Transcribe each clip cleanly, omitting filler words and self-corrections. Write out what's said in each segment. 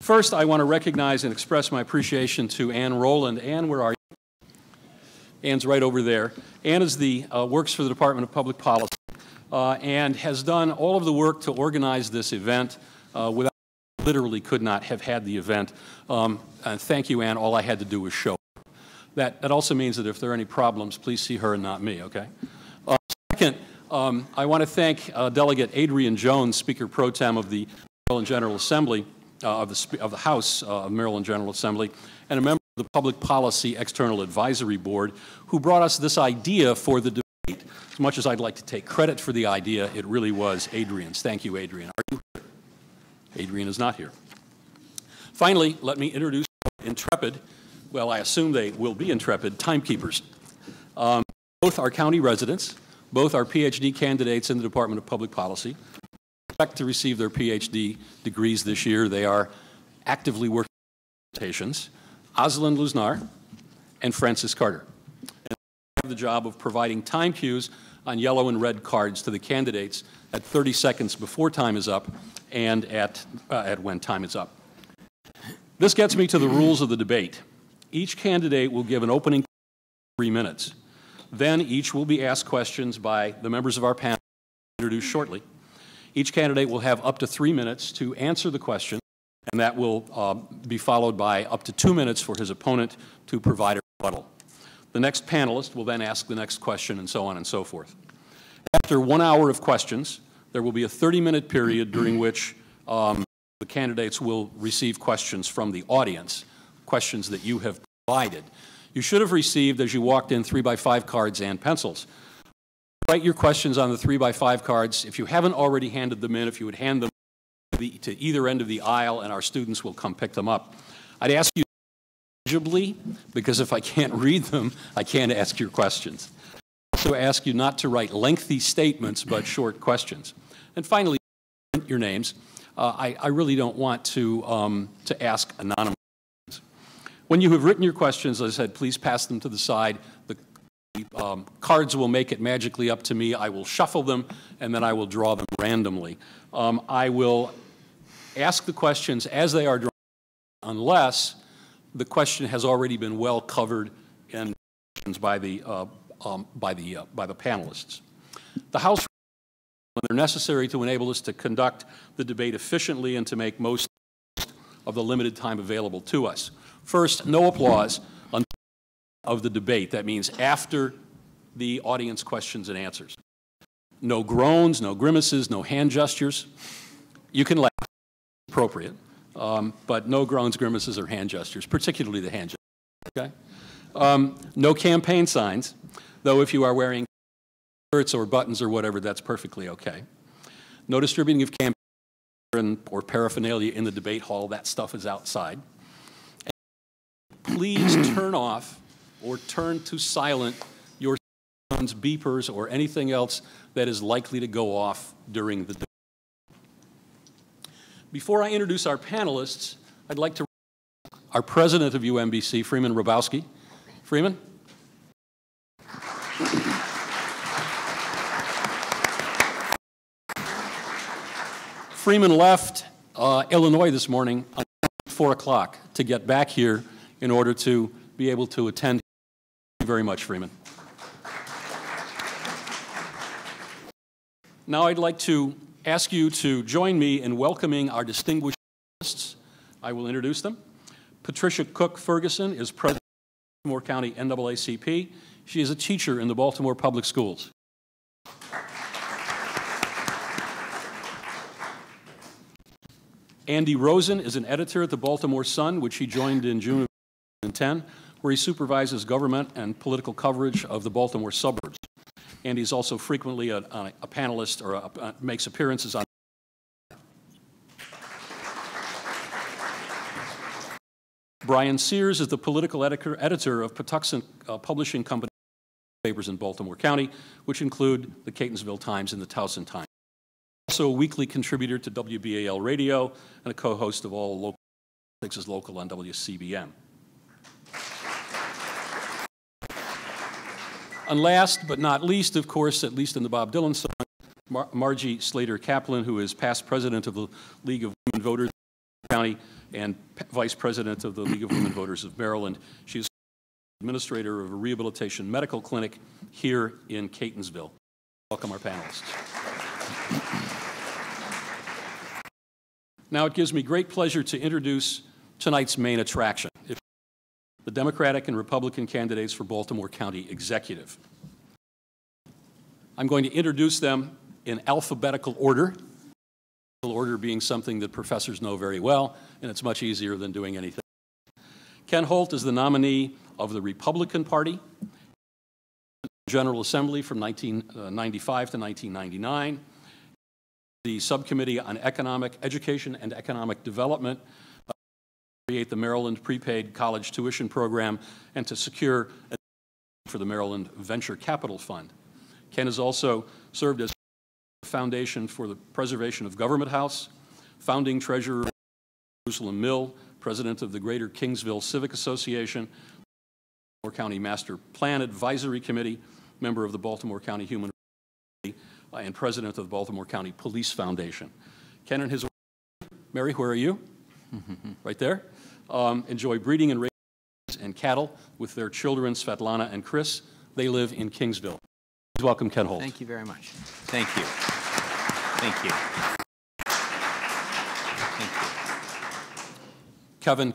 First, I want to recognize and express my appreciation to Ann Rowland. Ann, where are you? Ann's right over there. Ann is works for the Department of Public Policy and has done all of the work to organize this event. Without literally could not have had the event. And thank you, Ann. All I had to do was show her. That also means that if there are any problems, please see her and not me, okay? Second, I want to thank Delegate Adrian Jones, Speaker Pro Tem of the Maryland General Assembly, of the House of Maryland General Assembly, and a member of the Public Policy External Advisory Board, who brought us this idea for the debate. As much as I'd like to take credit for the idea, it really was Adrian's. Thank you, Adrian. Are you here? Adrian is not here. Finally, let me introduce intrepid, well, I assume they will be intrepid, timekeepers. Both are county residents, both are PhD candidates in the Department of Public Policy. Expect to receive their PhD degrees this year. They are actively working on presentations. Aslan Luznar and Francis Carter. And they have the job of providing time cues on yellow and red cards to the candidates at 30 seconds before time is up and at when time is up. This gets me to the rules of the debate. Each candidate will give an opening 3 minutes. Then each will be asked questions by the members of our panel introduced shortly. Each candidate will have up to 3 minutes to answer the question, and that will be followed by up to 2 minutes for his opponent to provide a rebuttal. The next panelist will then ask the next question, and so on and so forth. After 1 hour of questions, there will be a 30-minute period during which the candidates will receive questions from the audience, questions that you have provided. You should have received, as you walked in, 3x5 cards and pencils. Write your questions on the 3x5 cards. If you haven't already handed them in, if you would hand them to either end of the aisle, and our students will come pick them up. I'd ask you legibly, because if I can't read them, I can't ask your questions. I also ask you not to write lengthy statements, but short questions. And finally, your names. I really don't want to ask anonymous questions. When you have written your questions, as I said, please pass them to the side. The cards will make it magically up to me. I will shuffle them, and then I will draw them randomly. I will ask the questions as they are drawn, unless the question has already been well covered in by the panelists. The House, when they're necessary to enable us to conduct the debate efficiently and to make most of the limited time available to us. First, no applause until of the debate. That means after the audience questions and answers. No groans, no grimaces, no hand gestures. You can laugh, appropriate, but no groans, grimaces, or hand gestures, particularly the hand gestures, okay? No campaign signs, though if you are wearing shirts or buttons or whatever, that's perfectly okay. No distributing of campaign or paraphernalia in the debate hall. That stuff is outside. And please turn off or turn to silent your phones, beepers, or anything else that is likely to go off during the debate. Before I introduce our panelists, I'd like to introduce our president of UMBC, Freeman Hrabowski. Freeman? Freeman left Illinois this morning at 4 o'clock to get back here in order to be able to attend. Thank you very much, Freeman. Now I'd like to ask you to join me in welcoming our distinguished panelists. I will introduce them. Patricia Cook Ferguson is president of Baltimore County NAACP. She is a teacher in the Baltimore Public Schools. Andy Rosen is an editor at the Baltimore Sun, which he joined in June of 2010, where he supervises government and political coverage of the Baltimore suburbs. Andy is also frequently a panelist or makes appearances on. Brian Sears is the political editor of Patuxent Publishing Company papers in Baltimore County, which include the Catonsville Times and the Towson Times. Also a weekly contributor to WBAL Radio and a co-host of all local Texas Local on WCBM. And last but not least, of course, at least in the Bob Dylan song, Margie Slater Kaplan, who is past president of the League of Women Voters in County. and Vice President of the League of Women Voters of Maryland. She is administrator of a rehabilitation medical clinic here in Catonsville. Welcome our panelists. Now it gives me great pleasure to introduce tonight's main attraction, the Democratic and Republican candidates for Baltimore County Executive. I'm going to introduce them in alphabetical order being something that professors know very well, and it's much easier than doing anything. Ken Holt is the nominee of the Republican Party, General Assembly from 1995 to 1999, the Subcommittee on Economic Education and Economic Development, to create the Maryland Prepaid College Tuition Program, and to secure for the Maryland Venture Capital Fund. Ken has also served as Foundation for the Preservation of Government House, founding treasurer of Jerusalem Mill, president of the Greater Kingsville Civic Association, Baltimore County Master Plan Advisory Committee, member of the Baltimore County Human Rights Committee, and president of the Baltimore County Police Foundation. Ken and his wife, Mary, where are you? Right there. Enjoy breeding and raising and cattle with their children, Svetlana and Chris. They live in Kingsville. Please welcome Ken Holt. Thank you very much. Thank you. Thank you. Thank you. Kevin,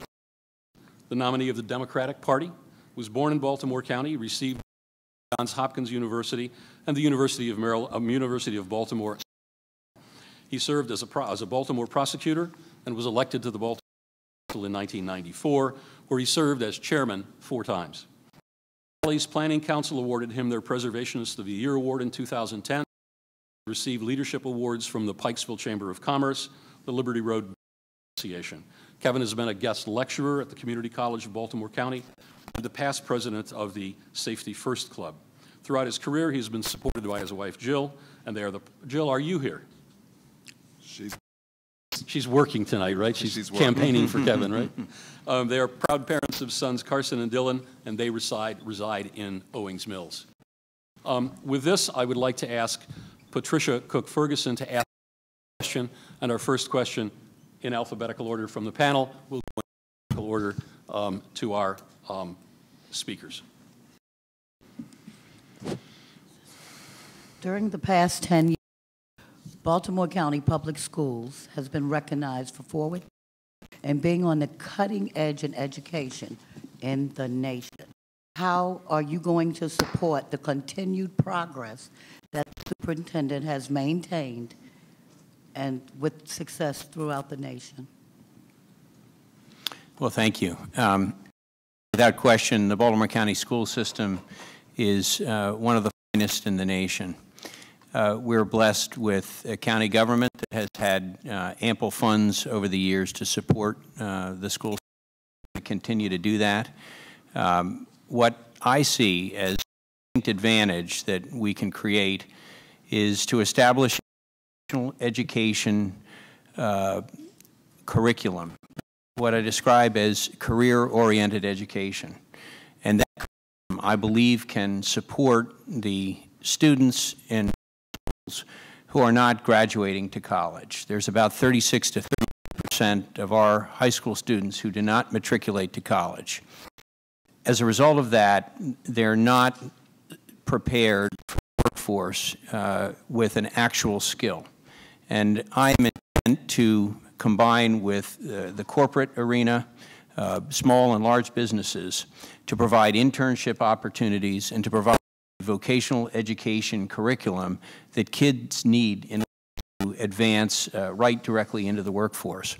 the nominee of the Democratic Party, was born in Baltimore County, received Johns Hopkins University and the University of Maryland, University of Baltimore. He served as a Baltimore prosecutor and was elected to the Baltimore Council in 1994, where he served as chairman 4 times. The Valley's Planning Council awarded him their Preservationist of the Year Award in 2010. He received leadership awards from the Pikesville Chamber of Commerce, the Liberty Road Association. Kevin has been a guest lecturer at the Community College of Baltimore County and the past president of the Safety First Club. Throughout his career, he's been supported by his wife, Jill, and they are the... Jill, are you here? She's working tonight, right? She's campaigning for Kevin, right? They are proud parents of sons Carson and Dylan, and they reside in Owings Mills. With this, I would like to ask Patricia Cook-Ferguson to ask a question, and our first question in alphabetical order from the panel will go in alphabetical order to our speakers. During the past 10 years, Baltimore County Public Schools has been recognized for forward and being on the cutting edge in education in the nation. How are you going to support the continued progress that the superintendent has maintained and with success throughout the nation? Well, thank you. Without question, the Baltimore County school system is one of the finest in the nation. We're blessed with a county government that has had ample funds over the years to support the school system and continue to do that. What I see as a distinct advantage that we can create is to establish an education curriculum, what I describe as career-oriented education. And that, I believe, can support the students in who are not graduating to college. There's about 36 to 30% of our high school students who do not matriculate to college. As a result of that, they're not prepared for the workforce with an actual skill. And I'm intent to combine with the corporate arena, small and large businesses, to provide internship opportunities and to provide vocational education curriculum that kids need in order to advance right directly into the workforce.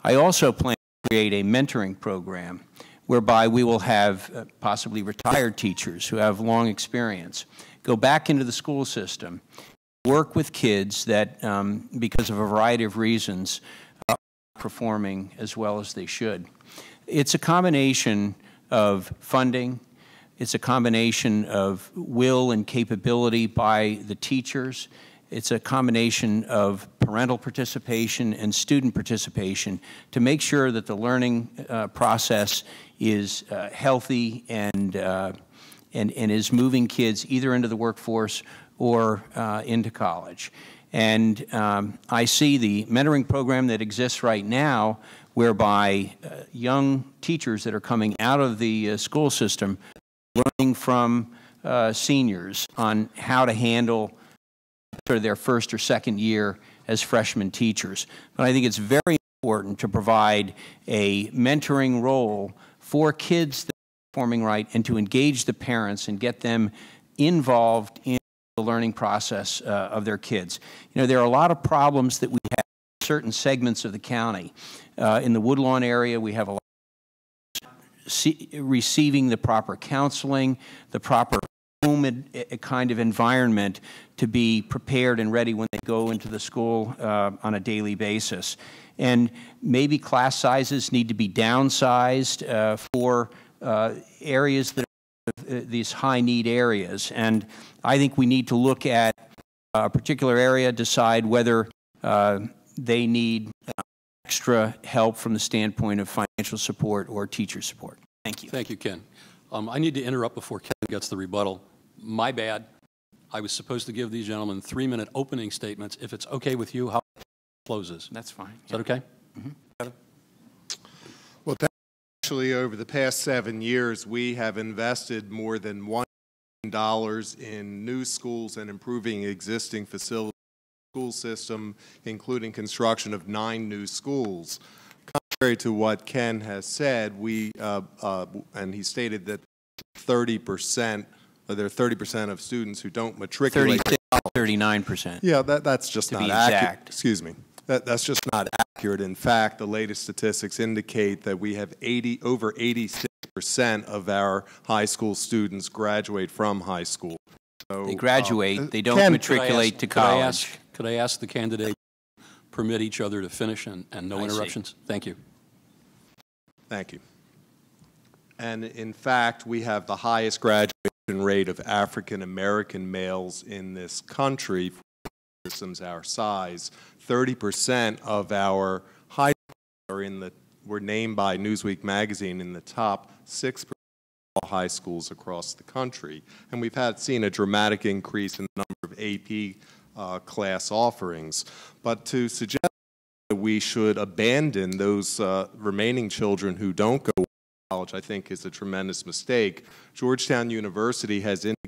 I also plan to create a mentoring program whereby we will have possibly retired teachers who have long experience go back into the school system, work with kids that, because of a variety of reasons, are performing as well as they should. It's a combination of funding. It's a combination of will and capability by the teachers. It's a combination of parental participation and student participation to make sure that the learning process is healthy and is moving kids either into the workforce or into college. And I see the mentoring program that exists right now whereby young teachers that are coming out of the school system learning from seniors on how to handle sort of their first or second year as freshman teachers. But I think it's very important to provide a mentoring role for kids that are performing right and to engage the parents and get them involved in the learning process of their kids. You know, there are a lot of problems that we have in certain segments of the county. In the Woodlawn area, we have a lot of receiving the proper counseling, the proper home kind of environment to be prepared and ready when they go into the school on a daily basis. And maybe class sizes need to be downsized for areas that are these high-need areas. And I think we need to look at a particular area, decide whether they need extra help from the standpoint of financial support or teacher support. Thank you. Thank you, Ken. I need to interrupt before Ken gets the rebuttal. My bad. I was supposed to give these gentlemen 3-minute opening statements. If it's okay with you, how closes? That's fine. Is that okay? Mm-hmm. Well, actually, over the past 7 years, we have invested more than $1 billion in new schools and improving existing facilities in the school system, including construction of 9 new schools. Contrary to what Ken has said, and he stated that 30%, there are 30% of students who don't matriculate. 39%. Yeah, that's just not accurate. Excuse me. That's just not accurate. In fact, the latest statistics indicate that we have over 86% of our high school students graduate from high school. So, they graduate. They don't matriculate to college. Could I ask the candidate to permit each other to finish and no interruptions? Thank you. Thank you. And in fact, we have the highest graduation rate of African American males in this country for systems our size. 30% of our high schools were named by Newsweek magazine in the top 6% of all high schools across the country. And we've seen a dramatic increase in the number of AP class offerings. But to suggest that we should abandon those remaining children who don't go to college, I think, is a tremendous mistake. Georgetown University has indicated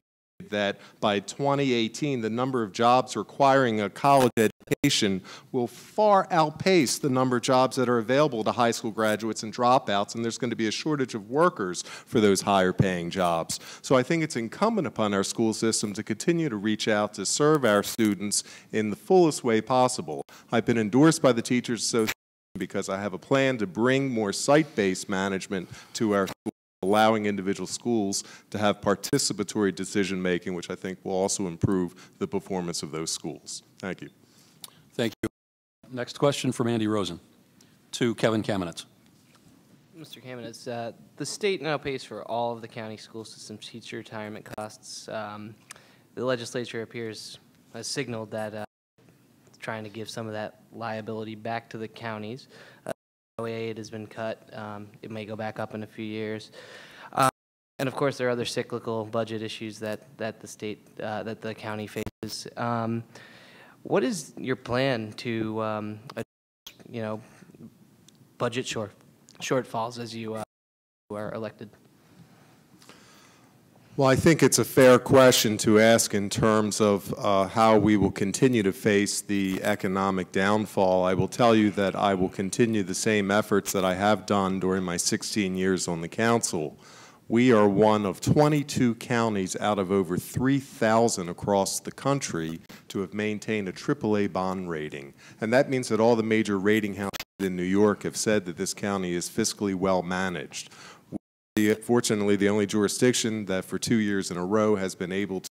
that by 2018, the number of jobs requiring a college education will far outpace the number of jobs that are available to high school graduates and dropouts, and there's going to be a shortage of workers for those higher paying jobs. So I think it's incumbent upon our school system to continue to reach out to serve our students in the fullest way possible. I've been endorsed by the Teachers Association because I have a plan to bring more site-based management to our schools, allowing individual schools to have participatory decision-making, which I think will also improve the performance of those schools. Thank you. Thank you. Next question from Andy Rosen to Kevin Kamenetz. Mr. Kamenetz, the state now pays for all of the county school system's teacher retirement costs. The legislature appears has signaled that trying to give some of that liability back to the counties. Aid has been cut. It may go back up in a few years. And of course, there are other cyclical budget issues that the county faces. What is your plan to, budget shortfalls as you are elected? Well, I think it's a fair question to ask in terms of how we will continue to face the economic downfall. I will tell you that I will continue the same efforts that I have done during my 16 years on the council. We are one of 22 counties out of over 3,000 across the country to have maintained a AAA bond rating. And that means that all the major rating houses in New York have said that this county is fiscally well managed. Fortunately, the only jurisdiction that for 2 years in a row has been able to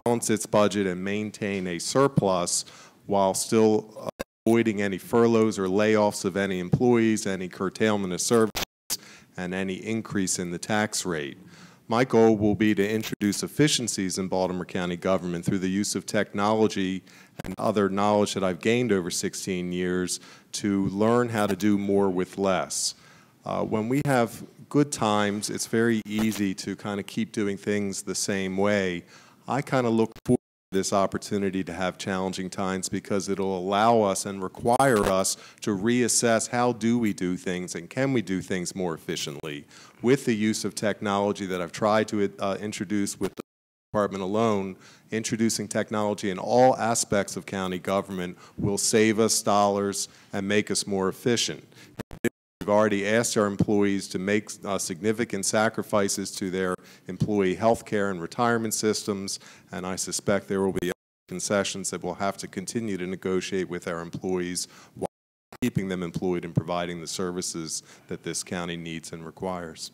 balance its budget and maintain a surplus while still avoiding any furloughs or layoffs of any employees, any curtailment of services, and any increase in the tax rate. My goal will be to introduce efficiencies in Baltimore County government through the use of technology and other knowledge that I've gained over 16 years to learn how to do more with less. When we have good times, it's very easy to kind of keep doing things the same way. I kind of look forward this opportunity to have challenging times because it'll allow us and require us to reassess how do we do things and can we do things more efficiently. With the use of technology that I've tried to introduce with the department alone, introducing technology in all aspects of county government will save us dollars and make us more efficient. We've already asked our employees to make significant sacrifices to their employee health care and retirement systems, and I suspect there will be concessions that we'll have to continue to negotiate with our employees while keeping them employed and providing the services that this county needs and requires.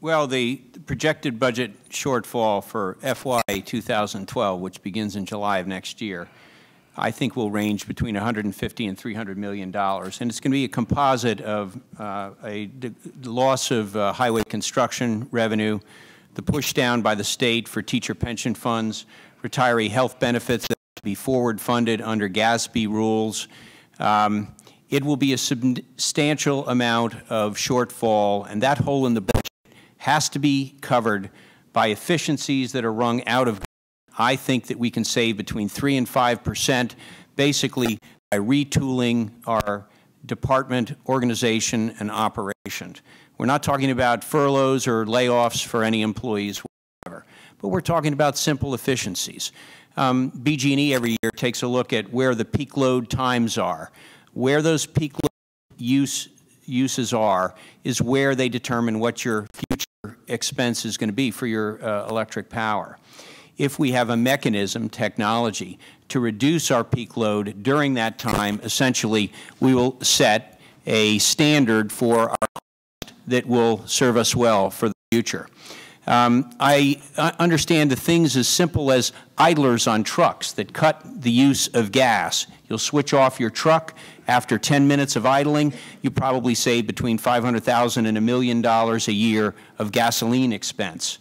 Well, the projected budget shortfall for FY 2012, which begins in July of next year, I think will range between $150 and $300 million. And it's going to be a composite of a loss of highway construction revenue, the push down by the state for teacher pension funds, retiree health benefits that have to be forward funded under GASB rules. It will be a substantial amount of shortfall, and that hole in the budget has to be covered by efficiencies that are wrung out of. I think that we can save between 3 and 5%, basically by retooling our department organization and operation. We're not talking about furloughs or layoffs for any employees, whatever, but we're talking about simple efficiencies. BG&E every year takes a look at where the peak load times are. Where those peak load uses are is where they determine what your future expense is going to be for your electric power. If we have a mechanism, technology, to reduce our peak load during that time, essentially we will set a standard for our cost that will serve us well for the future. I understand the things as simple as idlers on trucks that cut the use of gas. You'll switch off your truck. After 10 minutes of idling, you probably save between $500,000 and $1 million a year of gasoline expense.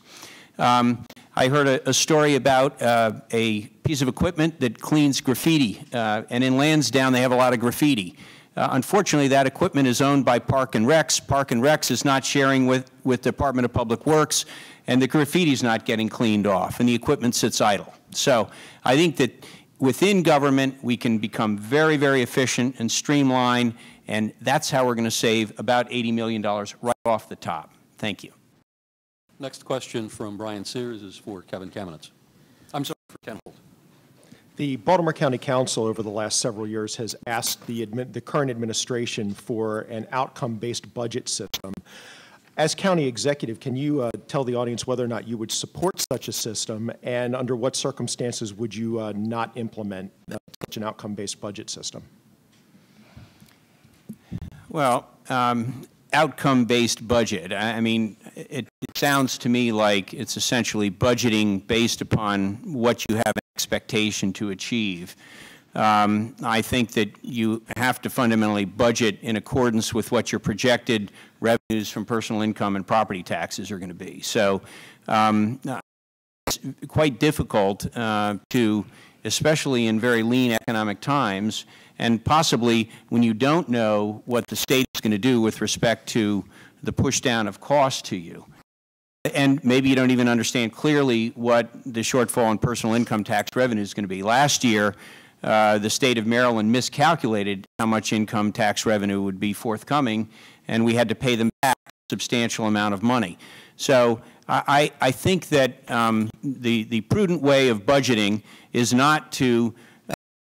I heard a story about a piece of equipment that cleans graffiti, and in Lansdowne they have a lot of graffiti. Unfortunately, that equipment is owned by Park and Recs. Park and Recs is not sharing with Department of Public Works, and the graffiti is not getting cleaned off, and the equipment sits idle. So I think that within government we can become very, very efficient and streamline, and that's how we're going to save about $80 million right off the top. Thank you. Next question from Brian Sears is for Kevin Kamenetz. I'm sorry, for Ken Holt. The Baltimore County Council over the last several years has asked the current administration for an outcome-based budget system. As county executive, can you tell the audience whether or not you would support such a system, and under what circumstances would you not implement such an outcome-based budget system? Well, outcome-based budget. I mean, it sounds to me like it's essentially budgeting based upon what you have an expectation to achieve. I think that you have to fundamentally budget in accordance with what your projected revenues from personal income and property taxes are going to be. So it's quite difficult to, especially in very lean economic times, and possibly when you don't know what the state is going to do with respect to the push down of cost to you. And maybe you don't even understand clearly what the shortfall in personal income tax revenue is going to be. Last year, the state of Maryland miscalculated how much income tax revenue would be forthcoming, and we had to pay them back a substantial amount of money. So I think that the prudent way of budgeting is not to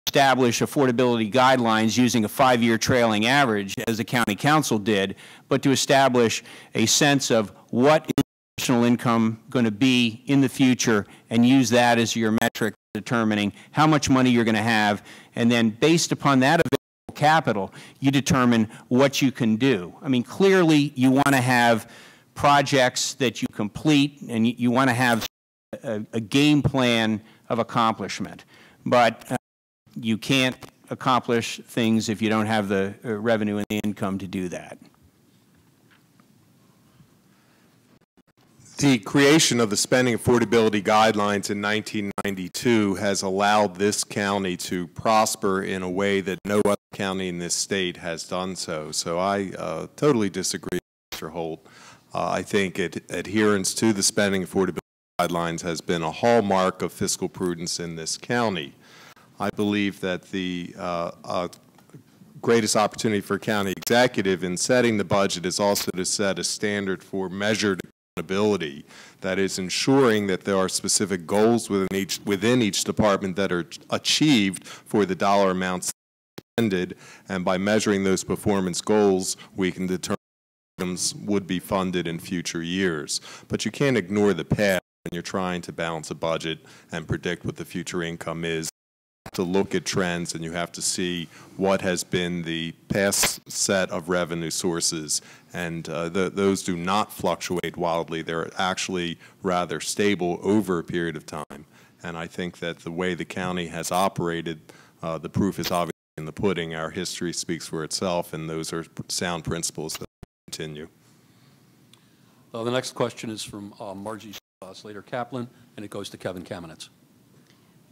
establish affordability guidelines using a 5-year trailing average, as the county council did, but to establish a sense of what is personal income going to be in the future and use that as your metric for determining how much money you're going to have, and then based upon that available capital, you determine what you can do. I mean, clearly you want to have projects that you complete, and you want to have a game plan of accomplishment. But you can't accomplish things if you don't have the revenue and the income to do that. The creation of the spending affordability guidelines in 1992 has allowed this county to prosper in a way that no other county in this state has done so. So I totally disagree with Mr. Holt. I think adherence to the spending affordability guidelines has been a hallmark of fiscal prudence in this county. I believe that the greatest opportunity for a county executive in setting the budget is also to set a standard for measured accountability. That is, ensuring that there are specific goals within each department that are achieved for the dollar amounts expended, and by measuring those performance goals, we can determine items would be funded in future years. But you can't ignore the past when you're trying to balance a budget and predict what the future income is. To look at trends, and you have to see what has been the past set of revenue sources, and those do not fluctuate wildly. They're actually rather stable over a period of time, and I think that the way the county has operated, the proof is obviously in the pudding. Our history speaks for itself, and those are sound principles that continue. The next question is from Margie Slater-Kaplan, and it goes to Kevin Kamenetz.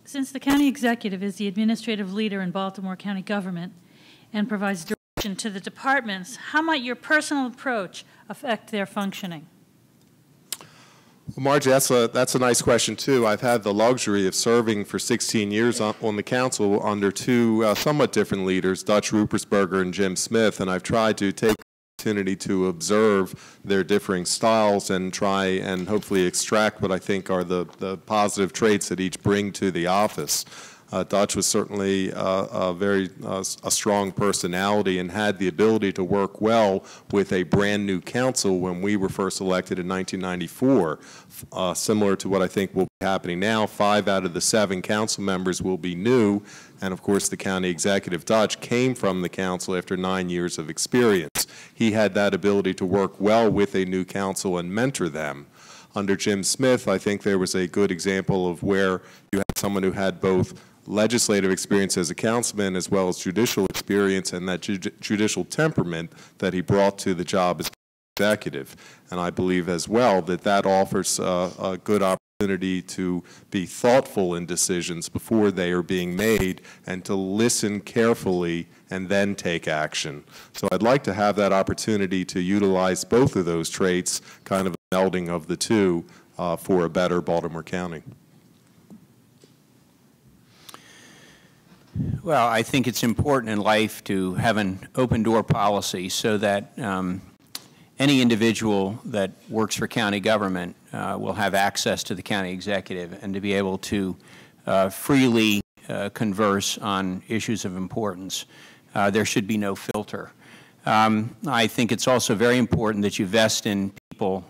Since the county executive is the administrative leader in Baltimore County government and provides direction to the departments, how might your personal approach affect their functioning? Well, Margie, that's a nice question, too. I've had the luxury of serving for 16 years on the council under two somewhat different leaders, Dutch Rupersberger and Jim Smith, and I've tried to take opportunity to observe their differing styles and try and hopefully extract what I think are the positive traits that each bring to the office. Dutch was certainly a strong personality and had the ability to work well with a brand new council when we were first elected in 1994. Similar to what I think will be happening now, 5 out of the 7 council members will be new, and of course the county executive, Dutch, came from the council after 9 years of experience. He had that ability to work well with a new council and mentor them. Under Jim Smith, I think there was a good example of where you had someone who had both legislative experience as a councilman as well as judicial experience, and that judicial temperament that he brought to the job as executive. And I believe as well that that offers a good opportunity to be thoughtful in decisions before they are being made and to listen carefully and then take action. So I'd like to have that opportunity to utilize both of those traits, kind of a melding of the two, for a better Baltimore County. Well, I think it's important in life to have an open door policy so that any individual that works for county government will have access to the county executive and to be able to freely converse on issues of importance. There should be no filter. I think it's also very important that you vest in people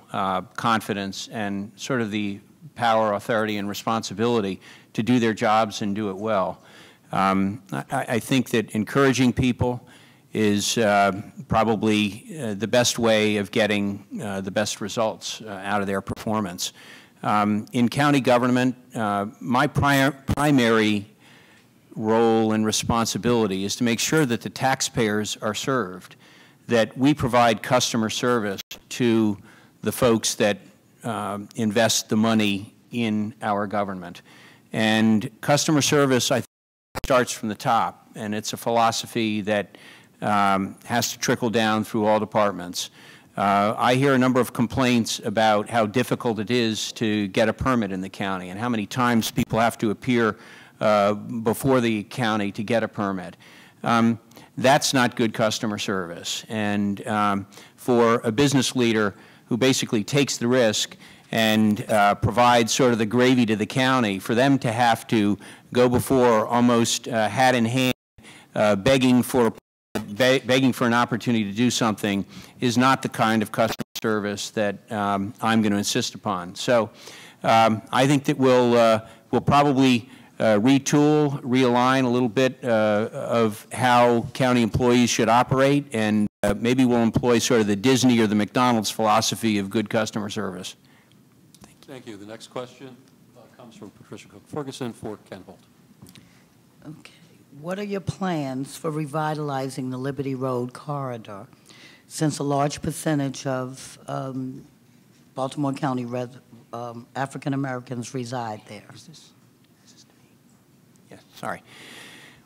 confidence and sort of the power, authority, and responsibility to do their jobs and do it well. I think that encouraging people is probably the best way of getting the best results out of their performance. In county government, my primary role and responsibility is to make sure that the taxpayers are served, that we provide customer service to the folks that invest the money in our government. And customer service, I think, starts from the top, and it's a philosophy that has to trickle down through all departments. I hear a number of complaints about how difficult it is to get a permit in the county and how many times people have to appear before the county to get a permit. That's not good customer service. And for a business leader who basically takes the risk and provides sort of the gravy to the county, for them to have to go before almost hat in hand, begging for an opportunity to do something is not the kind of customer service that I'm going to insist upon. So I think that we'll probably retool, realign a little bit of how county employees should operate, and maybe we'll employ sort of the Disney or the McDonald's philosophy of good customer service. Thank you. The next question comes from Patricia Cook-Ferguson for Ken Holt. Okay. What are your plans for revitalizing the Liberty Road corridor, since a large percentage of Baltimore County African Americans reside there? Is this to me? Yes, sorry.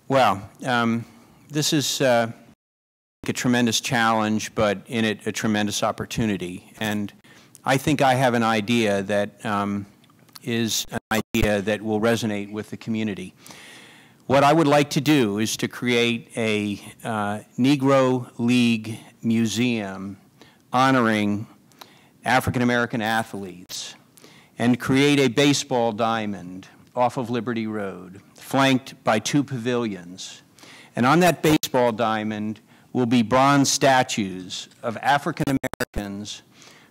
Well, this is a tremendous challenge, but in it a tremendous opportunity. And I think I have an idea that is an idea that will resonate with the community. What I would like to do is to create a Negro League museum honoring African American athletes, and create a baseball diamond off of Liberty Road, flanked by 2 pavilions. And on that baseball diamond will be bronze statues of African Americans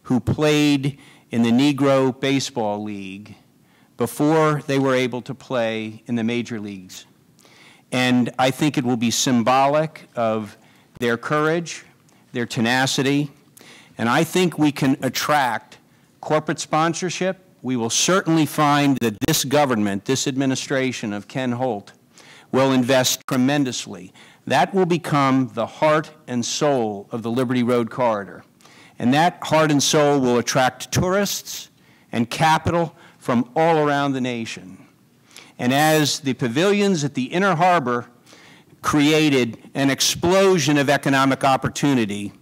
who played in the Negro Baseball League before they were able to play in the major leagues. And I think it will be symbolic of their courage, their tenacity, and I think we can attract corporate sponsorship. We will certainly find that this government, this administration of Ken Holt, will invest tremendously. That will become the heart and soul of the Liberty Road corridor. And that heart and soul will attract tourists and capital from all around the nation. And as the pavilions at the Inner Harbor created an explosion of economic opportunity,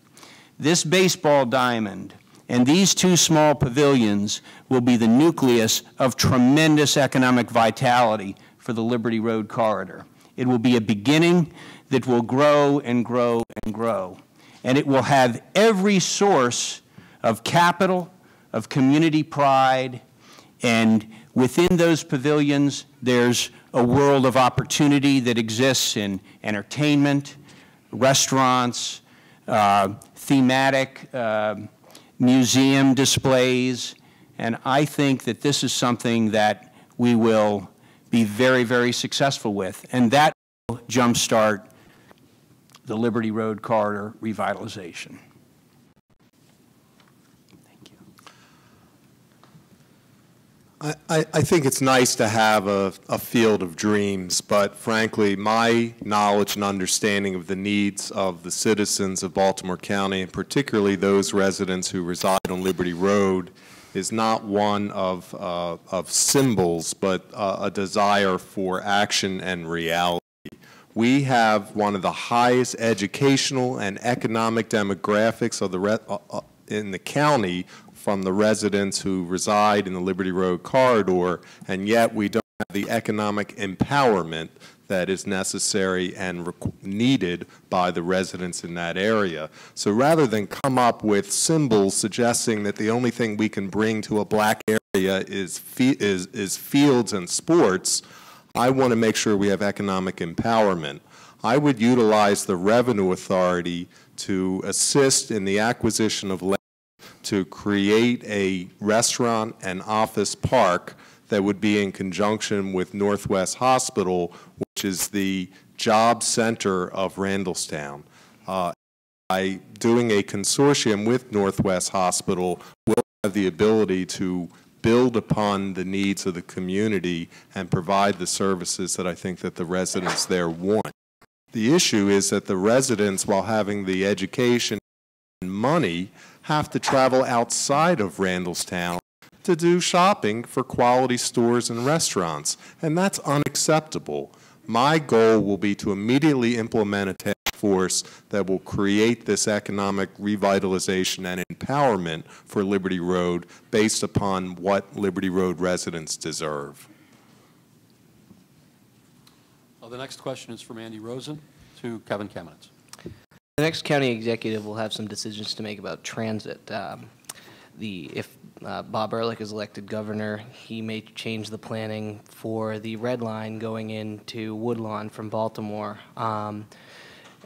this baseball diamond and these 2 small pavilions will be the nucleus of tremendous economic vitality for the Liberty Road corridor. It will be a beginning that will grow and grow and grow. And it will have every source of capital, of community pride, and within those pavilions, there's a world of opportunity that exists in entertainment, restaurants, thematic museum displays, and I think that this is something that we will be very, very successful with, and that will jumpstart the Liberty Road corridor revitalization. Thank you. I think it's nice to have a field of dreams, but frankly, my knowledge and understanding of the needs of the citizens of Baltimore County, and particularly those residents who reside on Liberty Road, is not one of symbols, but a desire for action and reality. We have one of the highest educational and economic demographics of in the county from the residents who reside in the Liberty Road corridor, and yet we don't have the economic empowerment that is necessary and needed by the residents in that area. So rather than come up with symbols suggesting that the only thing we can bring to a black area is fields and sports, I want to make sure we have economic empowerment. I would utilize the Revenue Authority to assist in the acquisition of land to create a restaurant and office park that would be in conjunction with Northwest Hospital, which is the job center of Randallstown. By doing a consortium with Northwest Hospital, we'll have the ability to build upon the needs of the community and provide the services that I think that the residents there want. The issue is that the residents, while having the education and money, have to travel outside of Randallstown to do shopping for quality stores and restaurants, and that's unacceptable. My goal will be to immediately implement a task force that will create this economic revitalization and empowerment for Liberty Road based upon what Liberty Road residents deserve. The next question is from Andy Rosen to Kevin Kamenetz. The next county executive will have some decisions to make about transit. If Bob Ehrlich is elected governor, he may change the planning for the red line going into Woodlawn from Baltimore.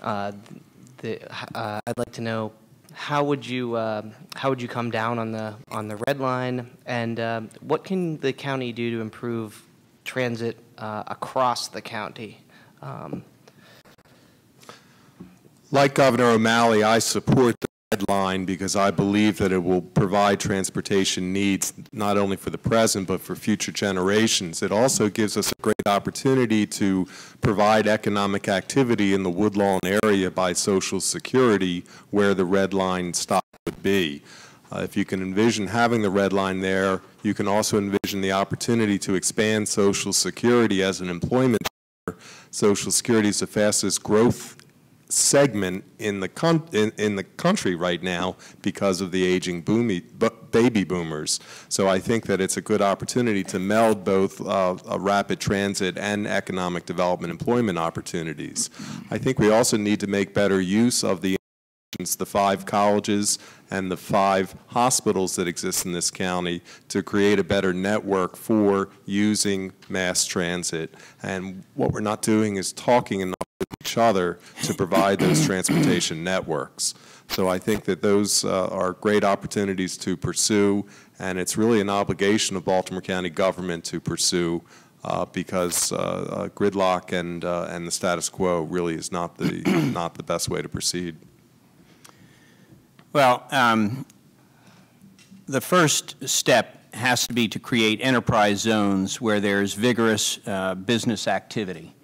I'd like to know how would you come down on the red line, and what can the county do to improve transit across the county? Like Governor O'Malley, I support the red line because I believe that it will provide transportation needs not only for the present but for future generations. It also gives us a great opportunity to provide economic activity in the Woodlawn area by Social Security, where the red line stop would be. If you can envision having the red line there, you can also envision the opportunity to expand Social Security as an employment center. Social Security is the fastest growth segment in the country right now because of the aging baby boomers. So I think that it's a good opportunity to meld both a rapid transit and economic development employment opportunities. I think we also need to make better use of the 5 colleges and the 5 hospitals that exist in this county to create a better network for using mass transit. And what we're not doing is talking enough with each other to provide those transportation networks. So I think that those are great opportunities to pursue, and it's really an obligation of Baltimore County government to pursue because gridlock and the status quo really is not the best way to proceed. Well, the first step has to be to create enterprise zones where there's vigorous business activity.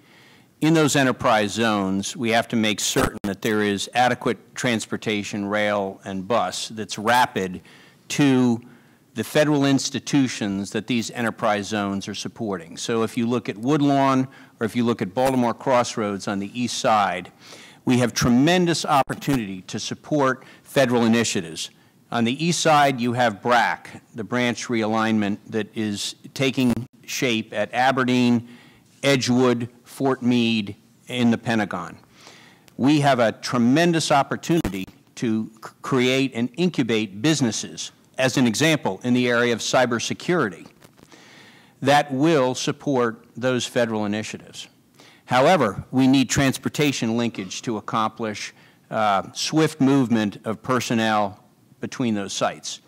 In those enterprise zones, we have to make certain that there is adequate transportation, rail and bus, that's rapid to the federal institutions that these enterprise zones are supporting. So if you look at Woodlawn or if you look at Baltimore Crossroads on the east side, we have tremendous opportunity to support federal initiatives. On the east side, you have BRAC, the branch realignment that is taking shape at Aberdeen, Edgewood, Fort Meade, in the Pentagon. We have a tremendous opportunity to create and incubate businesses, as an example, in the area of cybersecurity, that will support those federal initiatives. However, we need transportation linkage to accomplish swift movement of personnel between those sites.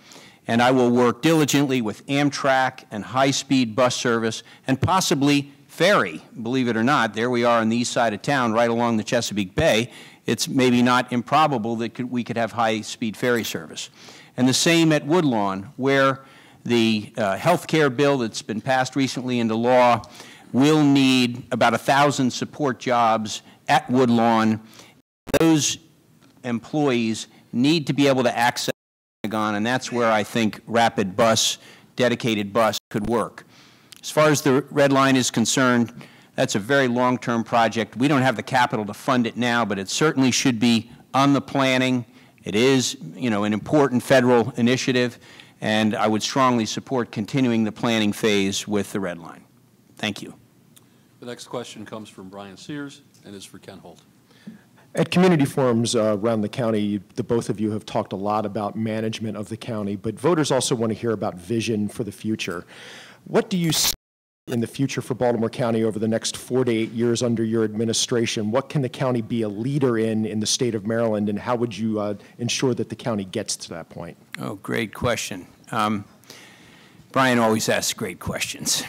And I will work diligently with Amtrak and high-speed bus service and possibly ferry, believe it or not. There we are on the east side of town, right along the Chesapeake Bay. It's maybe not improbable that we could have high-speed ferry service. And the same at Woodlawn, where the health care bill that's been passed recently into law will need about 1,000 support jobs at Woodlawn. Those employees need to be able to access Pentagon, and that's where I think rapid bus, dedicated bus could work. As far as the Red Line is concerned, that's a very long-term project. We don't have the capital to fund it now, but it certainly should be on the planning. It is, an important federal initiative, and I would strongly support continuing the planning phase with the Red Line. Thank you. The next question comes from Brian Sears and is for Ken Holt. At community forums around the county, the both of you have talked a lot about management of the county, but voters also want to hear about vision for the future. What do you see in the future for Baltimore County over the next 4 to 8 years under your administration? What can the county be a leader in the state of Maryland, and how would you ensure that the county gets to that point? Oh, great question. Brian always asks great questions.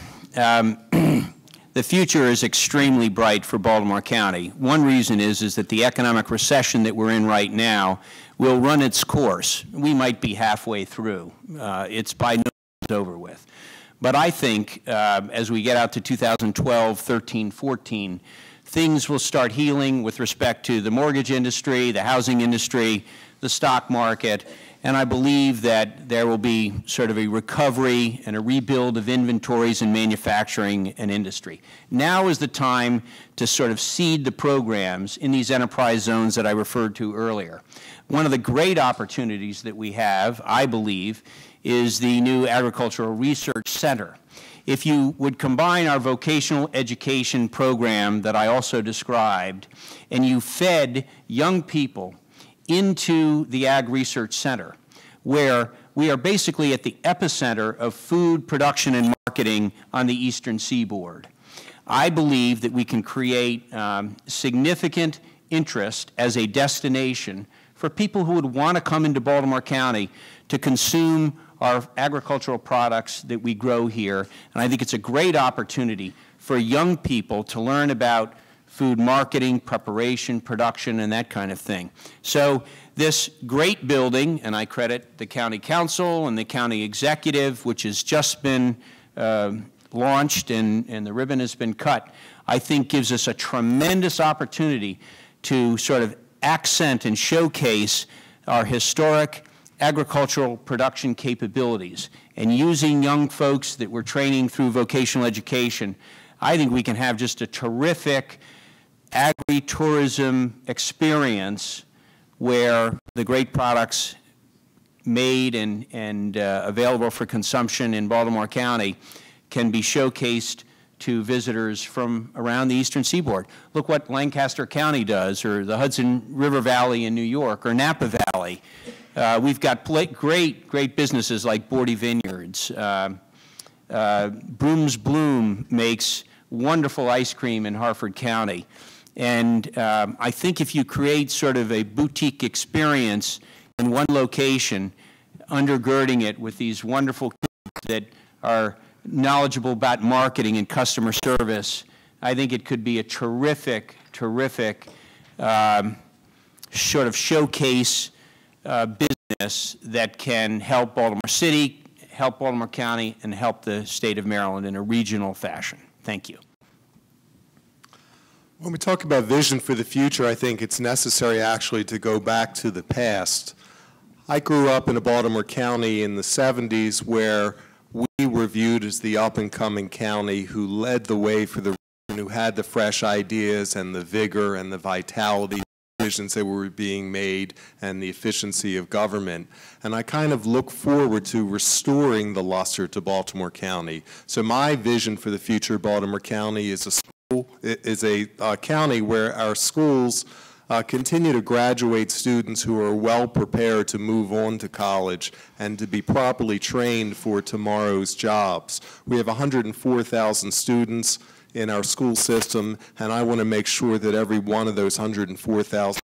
The future is extremely bright for Baltimore County. One reason is that the economic recession that we're in right now will run its course. We might be halfway through. It's by no means over with. But I think as we get out to 2012, 13, 14, things will start healing with respect to the mortgage industry, the housing industry, the stock market, and I believe that there will be sort of a recovery and a rebuild of inventories in manufacturing and industry. Now is the time to sort of seed the programs in these enterprise zones that I referred to earlier. One of the great opportunities that we have, I believe, is the new Agricultural Research Center. If you would combine our vocational education program that I also described, and you fed young people into the Ag Research Center, where we are basically at the epicenter of food production and marketing on the eastern seaboard. I believe that we can create significant interest as a destination for people who would want to come into Baltimore County to consume our agricultural products that we grow here. And I think it's a great opportunity for young people to learn about food marketing, preparation, production, and that kind of thing. So this great building, and I credit the county council and the county executive, which has just been launched and the ribbon has been cut, I think gives us a tremendous opportunity to sort of accent and showcase our historic agricultural production capabilities. And using young folks that we're training through vocational education, I think we can have just a terrific agri-tourism experience where the great products made and available for consumption in Baltimore County can be showcased to visitors from around the eastern seaboard. Look what Lancaster County does, or the Hudson River Valley in New York, or Napa Valley. We've got great businesses like Bordy Vineyards. Brooms Bloom makes wonderful ice cream in Harford County. And I think if you create sort of a boutique experience in one location, undergirding it with these wonderful kids that are knowledgeable about marketing and customer service, I think it could be a terrific sort of showcase business that can help Baltimore City, help Baltimore County, and help the state of Maryland in a regional fashion. Thank you. When we talk about vision for the future, I think it's necessary actually to go back to the past. I grew up in a Baltimore County in the 70s where we were viewed as the up-and-coming county who led the way for the region, who had the fresh ideas and the vigor and the vitality decisions that were being made and the efficiency of government. And I kind of look forward to restoring the luster to Baltimore County. So my vision for the future of Baltimore County is a county where our schools continue to graduate students who are well prepared to move on to college and to be properly trained for tomorrow's jobs. We have 104,000 students in our school system, and I want to make sure that every one of those 104,000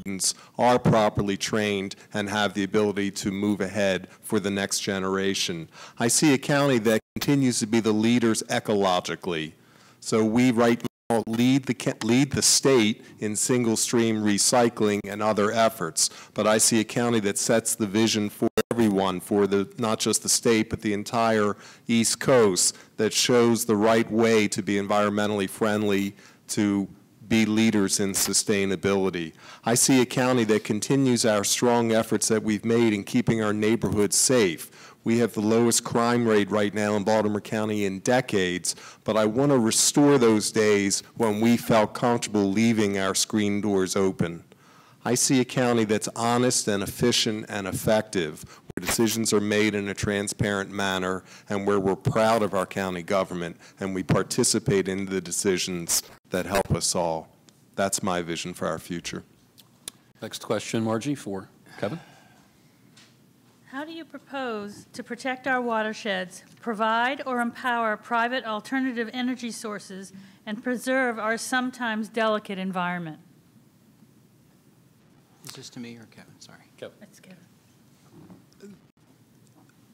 students are properly trained and have the ability to move ahead for the next generation. I see a county that continues to be the leaders ecologically. So we right now lead the state in single-stream recycling and other efforts. But I see a county that sets the vision for everyone, for not just the state, but the entire East Coast, that shows the right way to be environmentally friendly, to be leaders in sustainability. I see a county that continues our strong efforts that we've made in keeping our neighborhoods safe. We have the lowest crime rate right now in Baltimore County in decades, but I want to restore those days when we felt comfortable leaving our screen doors open. I see a county that's honest and efficient and effective, where decisions are made in a transparent manner and where we're proud of our county government and we participate in the decisions that help us all. That's my vision for our future. Next question, Margie, for Kevin. How do you propose to protect our watersheds, provide or empower private alternative energy sources, and preserve our sometimes delicate environment? Is this to me or Kevin? Sorry. Kevin. That's good.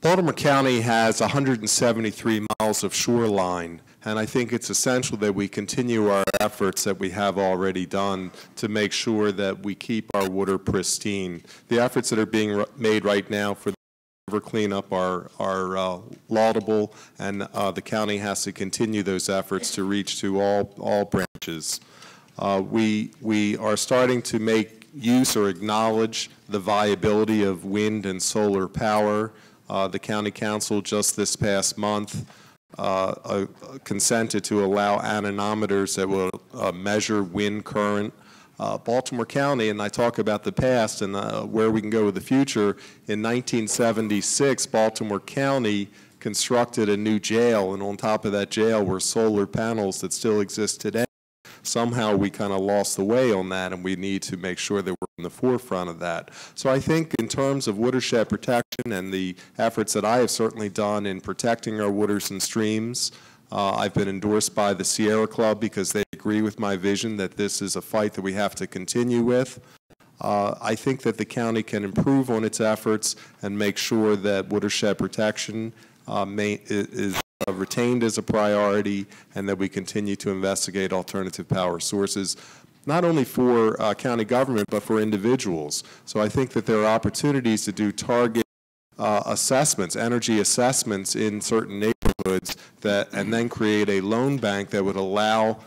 Baltimore County has 173 miles of shoreline, and I think it's essential that we continue our efforts that we have already done to make sure that we keep our water pristine. The efforts that are being made right now for the river cleanup are laudable, and the county has to continue those efforts to reach to all branches. We are starting to make use or acknowledge the viability of wind and solar power. The County Council just this past month consented to allow anemometers that will measure wind current. Baltimore County, and I talk about the past and where we can go with the future, in 1976, Baltimore County constructed a new jail, and on top of that jail were solar panels that still exist today. Somehow we kind of lost the way on that, and we need to make sure that we're in the forefront of that. So I think in terms of watershed protection and the efforts that I have certainly done in protecting our waters and streams, I've been endorsed by the Sierra Club because they agree with my vision that this is a fight that we have to continue with. I think that the county can improve on its efforts and make sure that watershed protection is retained as a priority, and that we continue to investigate alternative power sources, not only for county government, but for individuals. So I think that there are opportunities to do target assessments, energy assessments in certain neighborhoods, and then create a loan bank that would allow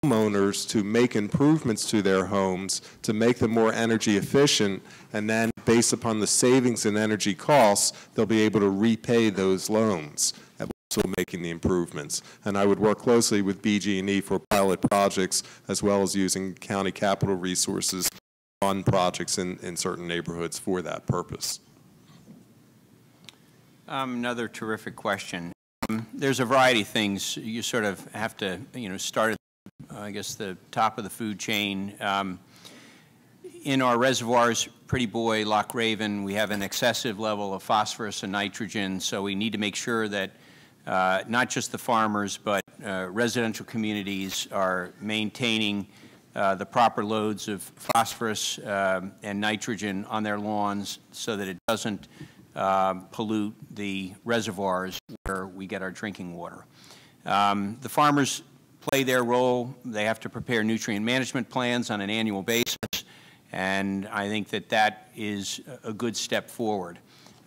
homeowners to make improvements to their homes to make them more energy efficient, and then based upon the savings in energy costs, they'll be able to repay those loans. also making the improvements. And I would work closely with BG&E for pilot projects, as well as using county capital resources to fund projects in certain neighborhoods for that purpose. Another terrific question. There's a variety of things. You sort of have to, start at, I guess, the top of the food chain. In our reservoirs, Pretty Boy, Loch Raven, we have an excessive level of phosphorus and nitrogen, so we need to make sure that not just the farmers, but residential communities are maintaining the proper loads of phosphorus and nitrogen on their lawns so that it doesn't pollute the reservoirs where we get our drinking water. The farmers play their role. They have to prepare nutrient management plans on an annual basis, and I think that that is a good step forward.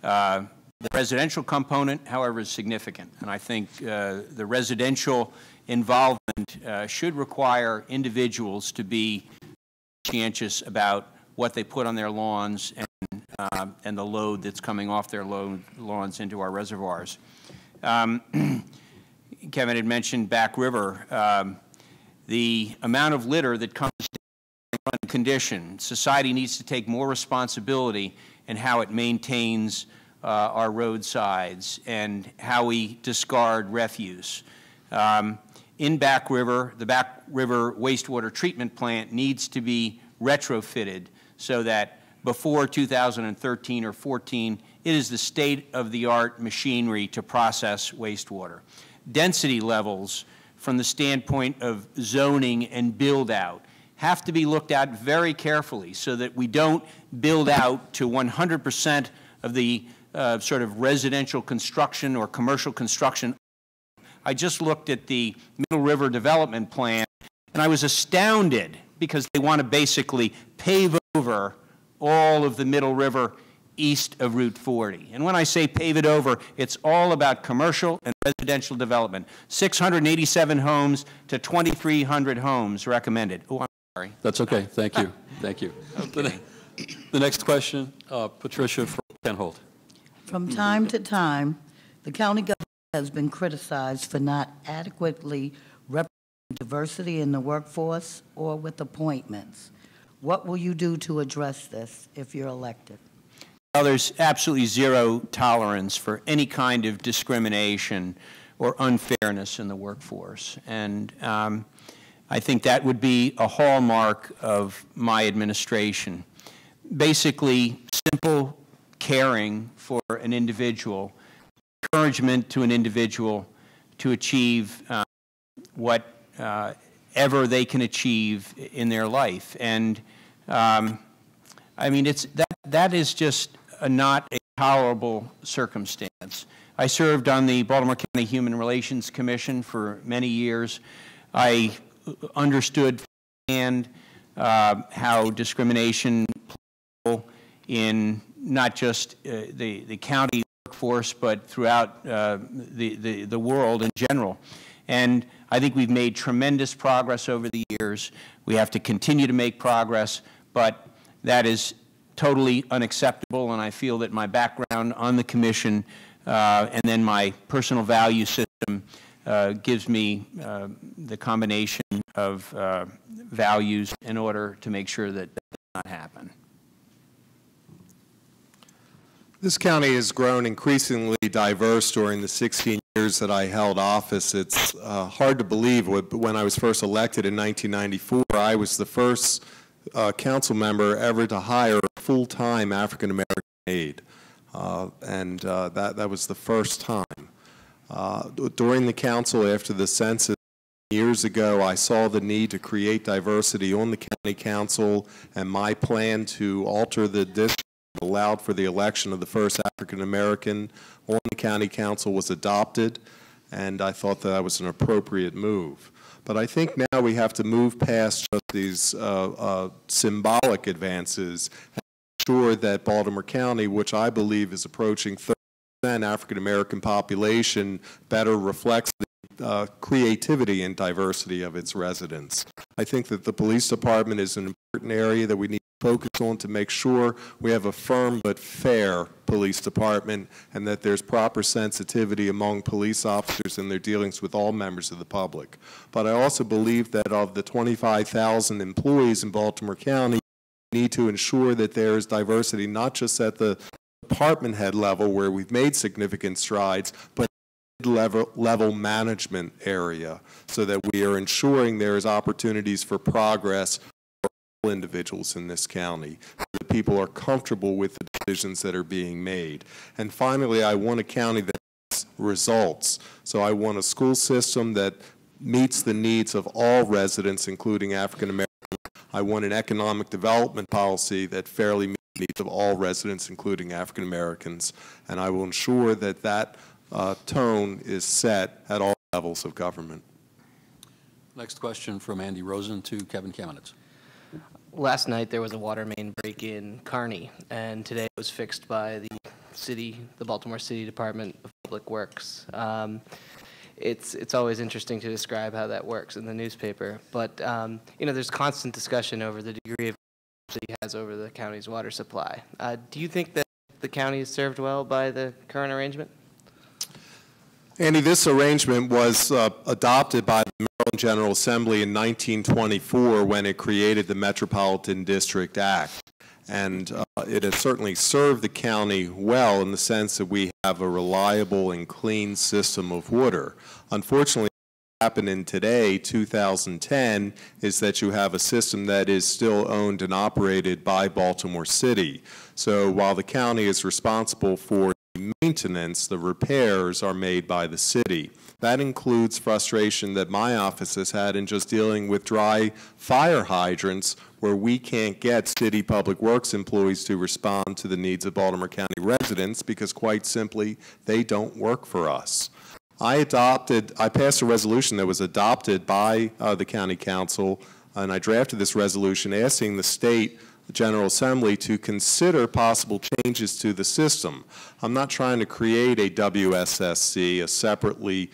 The residential component, however, is significant, and I think the residential involvement should require individuals to be conscientious about what they put on their lawns and the load that's coming off their lawns into our reservoirs. Kevin had mentioned Back River. The amount of litter that comes down in run condition, society needs to take more responsibility in how it maintains our roadsides and how we discard refuse. In Back River, the Back River wastewater treatment plant needs to be retrofitted so that before 2013 or 14, it is the state-of-the-art machinery to process wastewater. Density levels from the standpoint of zoning and build-out have to be looked at very carefully so that we don't build out to 100% of the sort of residential construction or commercial construction. I just looked at the Middle River Development Plan, and I was astounded because they want to basically pave over all of the Middle River east of Route 40. And when I say pave it over, it's all about commercial and residential development. 687 homes to 2,300 homes recommended. Oh, I'm sorry. That's okay. Thank you. Thank you. Okay. The next question, Patricia from Ken Holt. From time to time, the county government has been criticized for not adequately representing diversity in the workforce or with appointments. What will you do to address this if you're elected? Well, there's absolutely zero tolerance for any kind of discrimination or unfairness in the workforce. And I think that would be a hallmark of my administration. Basically, simple caring for an individual, encouragement to an individual to achieve whatever they can achieve in their life. And I mean, that is just not a tolerable circumstance. I served on the Baltimore County Human Relations Commission for many years. I understood firsthand how discrimination plays in not just the county workforce, but throughout the world in general. And I think we've made tremendous progress over the years. We have to continue to make progress, but that is totally unacceptable, and I feel that my background on the commission and then my personal value system gives me the combination of values in order to make sure that that does not happen. This county has grown increasingly diverse during the 16 years that I held office. It's hard to believe, but when I was first elected in 1994, I was the first council member ever to hire a full-time African-American aide, and that was the first time. During the council after the census years ago, I saw the need to create diversity on the county council, and my plan to alter the district allowed for the election of the first African-American on the county council was adopted, and I thought that was an appropriate move. But I think now we have to move past just these symbolic advances and ensure that Baltimore County, which I believe is approaching 30% African-American population, better reflects the creativity and diversity of its residents. I think that the police department is an important area that we need to focus on to make sure we have a firm but fair police department and that there's proper sensitivity among police officers in their dealings with all members of the public. But I also believe that of the 25,000 employees in Baltimore County, we need to ensure that there is diversity not just at the department head level where we've made significant strides, but level management area so that we are ensuring there is opportunities for progress for all individuals in this county, so that people are comfortable with the decisions that are being made. And finally, I want a county that has results. So I want a school system that meets the needs of all residents, including African Americans. I want an economic development policy that fairly meets the needs of all residents, including African Americans. And I will ensure that that tone is set at all levels of government. Next question from Andy Rosen to Kevin Kamenetz. Last night there was a water main break in Kearney, and today it was fixed by the Baltimore City Department of Public Works. It's always interesting to describe how that works in the newspaper, but you know, there's constant discussion over the degree of the city has over the county's water supply. Do you think that the county is served well by the current arrangement? Andy, this arrangement was adopted by the Maryland General Assembly in 1924 when it created the Metropolitan District Act. And it has certainly served the county well in the sense that we have a reliable and clean system of water. Unfortunately, what happened in today, 2010, is that you have a system that is still owned and operated by Baltimore City. So while the county is responsible for maintenance, the repairs are made by the city. That includes frustration that my office has had in just dealing with dry fire hydrants where we can't get city public works employees to respond to the needs of Baltimore County residents because quite simply they don't work for us. I passed a resolution that was adopted by the county council, and I drafted this resolution asking the state General Assembly to consider possible changes to the system. I'm not trying to create a WSSC, a separately,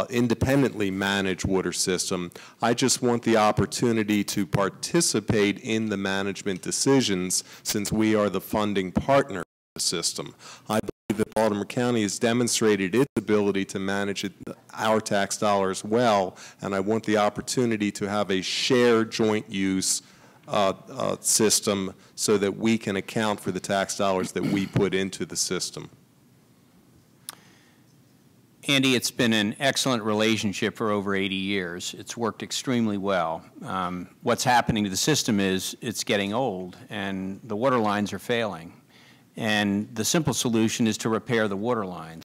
independently managed water system. I just want the opportunity to participate in the management decisions since we are the funding partner of the system. I believe that Baltimore County has demonstrated its ability to manage our tax dollars well, and I want the opportunity to have a shared joint use system so that we can account for the tax dollars that we put into the system. Andy, it's been an excellent relationship for over 80 years. It's worked extremely well. What's happening to the system is it's getting old and the water lines are failing. And the simple solution is to repair the water lines.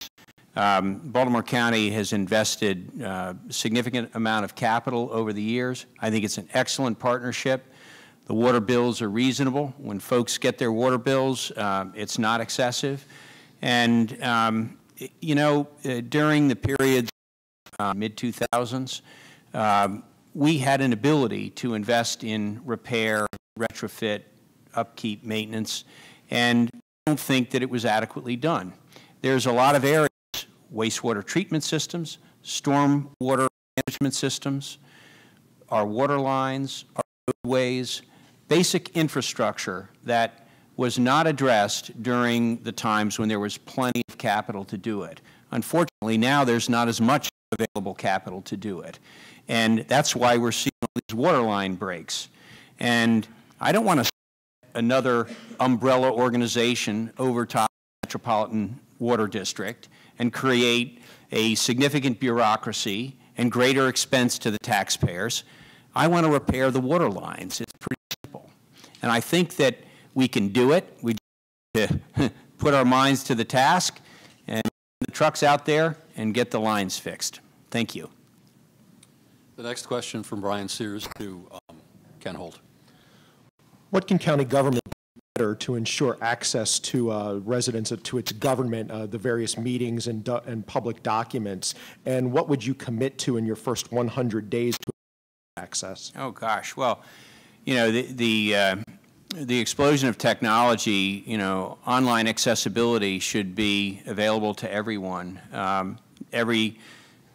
Baltimore County has invested a significant amount of capital over the years. I think it's an excellent partnership. The water bills are reasonable. When folks get their water bills, it's not excessive. And, you know, during the period mid-2000s, we had an ability to invest in repair, retrofit, upkeep, maintenance, and I don't think that it was adequately done. There's a lot of areas, wastewater treatment systems, storm water management systems, our water lines, our roadways, basic infrastructure that was not addressed during the times when there was plenty of capital to do it. Unfortunately, now there's not as much available capital to do it. And that's why we're seeing all these water line breaks. And I don't want to another umbrella organization over top the Metropolitan Water District and create a significant bureaucracy and greater expense to the taxpayers. I want to repair the water lines. It's pretty simple. And I think that we can do it. We just have to put our minds to the task and get the trucks out there and get the lines fixed. Thank you. The next question from Brian Sears to Ken Holt. What can county government do better to ensure access to residents to its government, the various meetings and public documents? And what would you commit to in your first 100 days to access? Oh gosh, well, you know, the explosion of technology, you know, online accessibility should be available to everyone. Every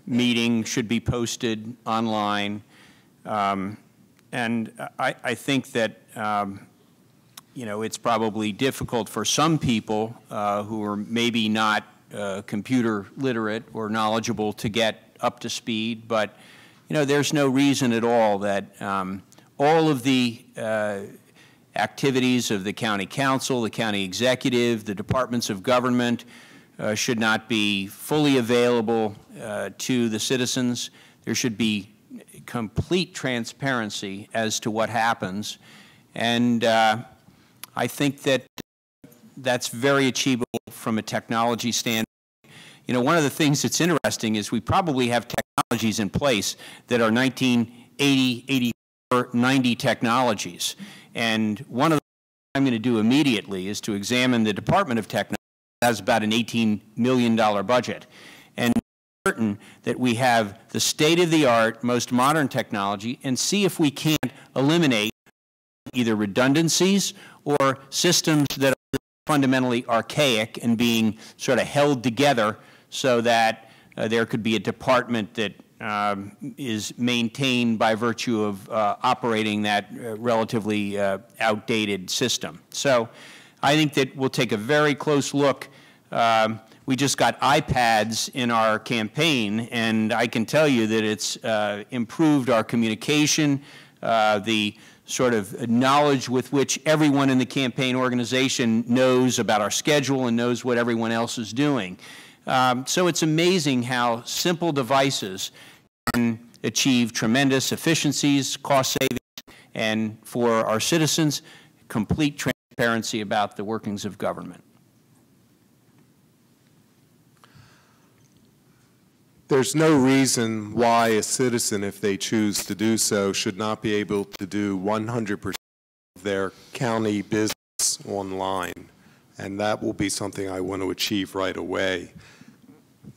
meeting should be posted online. And I think that, you know, it's probably difficult for some people who are maybe not computer literate or knowledgeable to get up to speed, but, you know, there's no reason at all that all of the activities of the county council, the county executive, the departments of government should not be fully available to the citizens. There should be complete transparency as to what happens, and I think that that's very achievable from a technology standpoint. You know, one of the things that's interesting is we probably have technologies in place that are 1980, 84, 90 technologies, and one of the things I'm going to do immediately is to examine the Department of Technology. That has about an $18 million budget, and certain that we have the state-of-the-art, most modern technology, and see if we can't eliminate either redundancies or systems that are fundamentally archaic and being sort of held together so that there could be a department that is maintained by virtue of operating that relatively outdated system. So I think that we'll take a very close look. We just got iPads in our campaign, and I can tell you that it's improved our communication, the sort of knowledge with which everyone in the campaign organization knows about our schedule and knows what everyone else is doing. So it's amazing how simple devices can achieve tremendous efficiencies, cost savings, and for our citizens, complete transparency about the workings of government. There's no reason why a citizen, if they choose to do so, should not be able to do 100% of their county business online, and that will be something I want to achieve right away.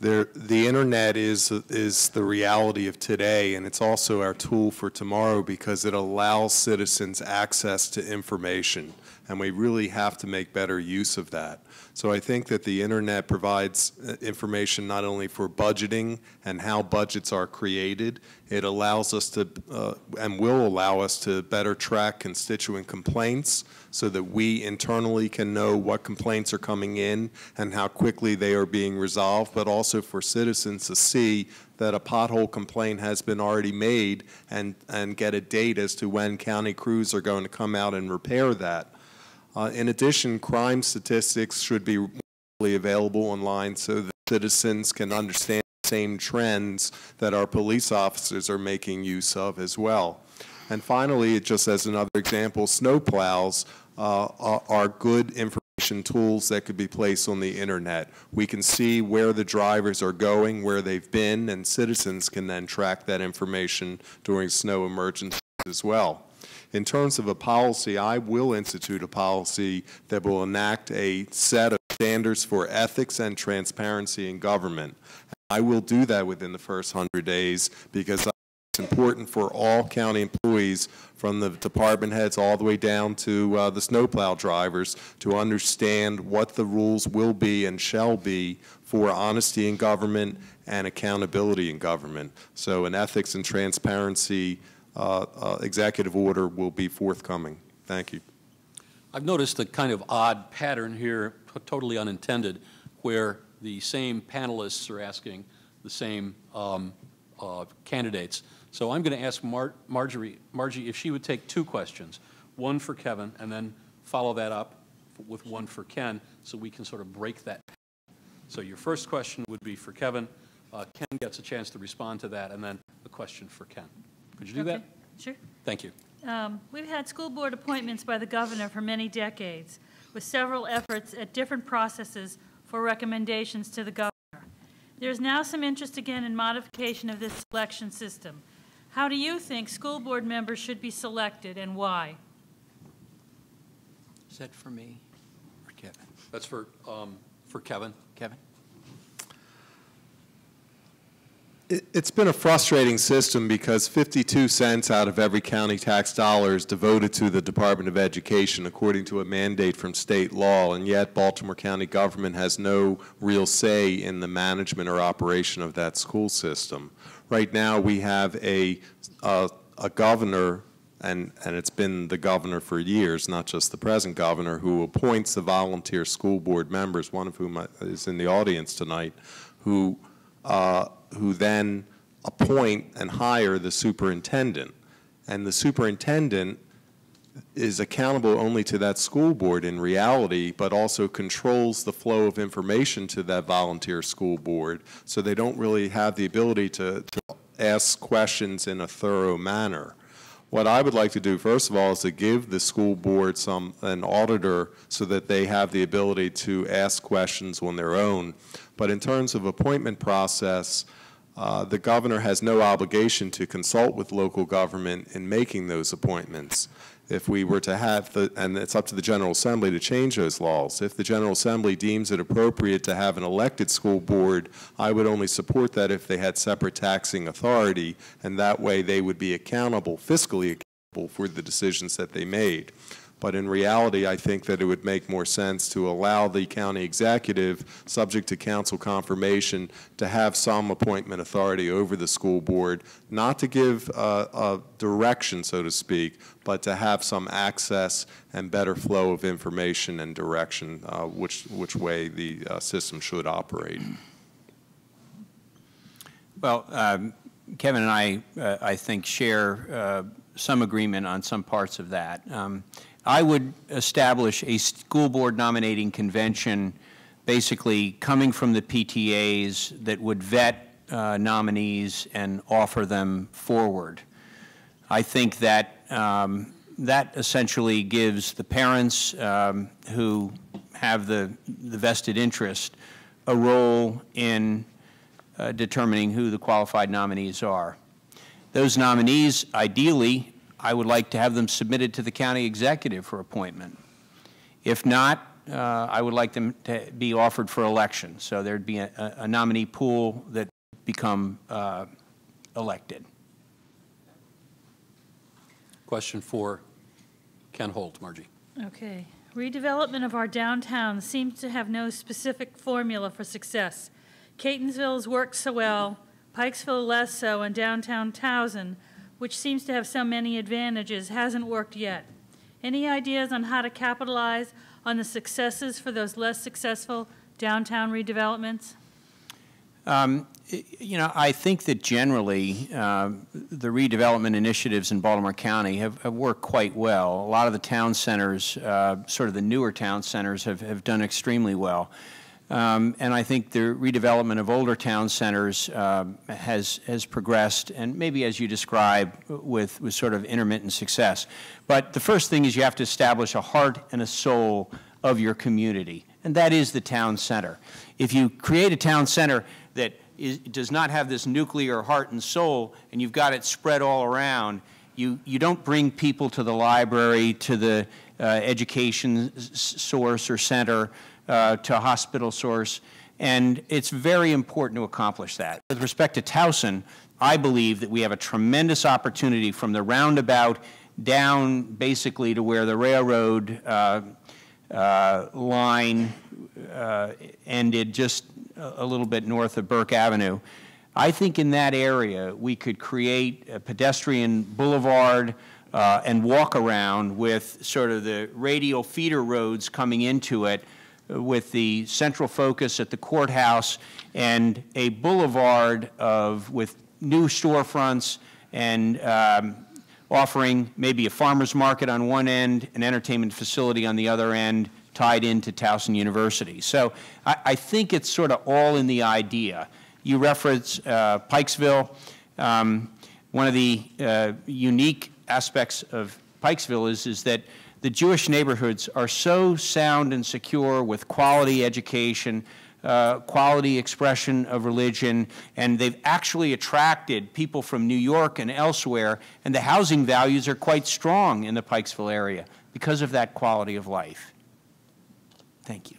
The internet is the reality of today, and it's also our tool for tomorrow because it allows citizens access to information, and we really have to make better use of that. So I think that the internet provides information not only for budgeting and how budgets are created, it allows us to and will allow us to better track constituent complaints so that we internally can know what complaints are coming in and how quickly they are being resolved, but also for citizens to see that a pothole complaint has been already made and get a date as to when county crews are going to come out and repair that. In addition, crime statistics should be readily available online so that citizens can understand the same trends that our police officers are making use of as well. And finally, just as another example, snowplows are good information tools that could be placed on the internet. We can see where the drivers are going, where they've been, and citizens can then track that information during snow emergencies as well. In terms of a policy, I will institute a policy that will enact a set of standards for ethics and transparency in government. I will do that within the first 100 days because it's important for all county employees, from the department heads all the way down to the snowplow drivers, to understand what the rules will be and shall be for honesty in government and accountability in government. So an ethics and transparency executive order will be forthcoming. Thank you. I've noticed a kind of odd pattern here, totally unintended, where the same panelists are asking the same candidates. So I'm going to ask Margie if she would take two questions, one for Kevin, and then follow that up with one for Ken, so we can sort of break that. So your first question would be for Kevin. Ken gets a chance to respond to that, and then a question for Ken. Could you do that? Sure. Thank you. We've had school board appointments by the governor for many decades, with several efforts at different processes for recommendations to the governor. There is now some interest again in modification of this selection system. How do you think school board members should be selected and why? Is that for me or Kevin? That's for Kevin. Kevin? It's been a frustrating system because 52 cents out of every county tax dollar is devoted to the Department of Education according to a mandate from state law, and yet Baltimore County government has no real say in the management or operation of that school system. Right now we have a governor, and it's been the governor for years, not just the present governor, who appoints the volunteer school board members, one of whom is in the audience tonight, who then appoint and hire the superintendent. And the superintendent is accountable only to that school board in reality, but also controls the flow of information to that volunteer school board, so they don't really have the ability to ask questions in a thorough manner. What I would like to do, first of all, is to give the school board an auditor so that they have the ability to ask questions on their own. But in terms of appointment process, the governor has no obligation to consult with local government in making those appointments. If we were to have and it's up to the General Assembly to change those laws. If the General Assembly deems it appropriate to have an elected school board, I would only support that if they had separate taxing authority, and that way they would be accountable, fiscally accountable for the decisions that they made. But in reality, I think that it would make more sense to allow the county executive, subject to council confirmation, to have some appointment authority over the school board, not to give a direction, so to speak, but to have some access and better flow of information and direction, which way the system should operate. Well, Kevin and I think, share some agreement on some parts of that. I would establish a school board nominating convention basically coming from the PTAs that would vet nominees and offer them forward. I think that that essentially gives the parents who have the vested interest a role in determining who the qualified nominees are. Those nominees, ideally, I would like to have them submitted to the county executive for appointment. If not, I would like them to be offered for election. So there'd be a nominee pool that become elected. Question for Ken Holt, Margie. Okay. Redevelopment of our downtown seems to have no specific formula for success. Catonsville's worked so well, Pikesville less so, and downtown Towson, which seems to have so many advantages, hasn't worked yet. Any ideas on how to capitalize on the successes for those less successful downtown redevelopments? You know, I think that generally the redevelopment initiatives in Baltimore County have worked quite well. A lot of the town centers, sort of the newer town centers, have done extremely well. And I think the redevelopment of older town centers has progressed, and maybe as you describe, with sort of intermittent success. But the first thing is you have to establish a heart and a soul of your community, and that is the town center. If you create a town center that does not have this nuclear heart and soul, and you've got it spread all around, you don't bring people to the library, to the education source or center, to a hospital source, and it's very important to accomplish that. With respect to Towson, I believe that we have a tremendous opportunity from the roundabout down basically to where the railroad line ended, just a little bit north of Burke Avenue. I think in that area we could create a pedestrian boulevard and walk around with sort of the radial feeder roads coming into it, with the central focus at the courthouse and a boulevard with new storefronts and offering maybe a farmer's market on one end, an entertainment facility on the other end, tied into Towson University. So I think it's sort of all in the idea. You reference Pikesville. One of the unique aspects of Pikesville is that the Jewish neighborhoods are so sound and secure with quality education, quality expression of religion, and they've actually attracted people from New York and elsewhere, and the housing values are quite strong in the Pikesville area because of that quality of life. Thank you.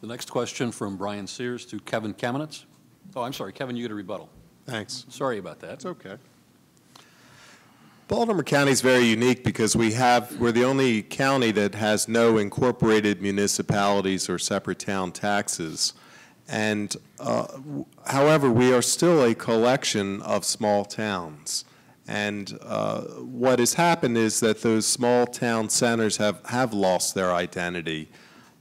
The next question from Brian Sears to Kevin Kamenetz. Oh, I'm sorry, Kevin, you get a rebuttal. Thanks. Sorry about that. That's okay. Baltimore County is very unique because we're the only county that has no incorporated municipalities or separate town taxes. And however, we are still a collection of small towns. And what has happened is that those small town centers have lost their identity.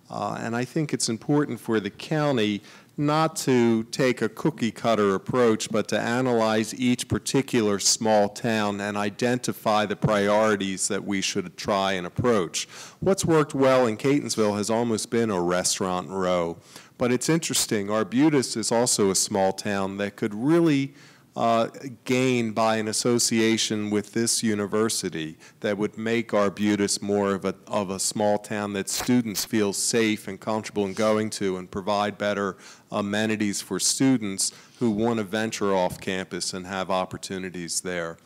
And I think it's important for the county not to take a cookie-cutter approach, but to analyze each particular small town and identify the priorities that we should try and approach. What's worked well in Catonsville has almost been a restaurant row. But it's interesting, Arbutus is also a small town that could really gain by an association with this university that would make Arbutus more of a small town that students feel safe and comfortable in going to, and provide better amenities for students who want to venture off campus and have opportunities there.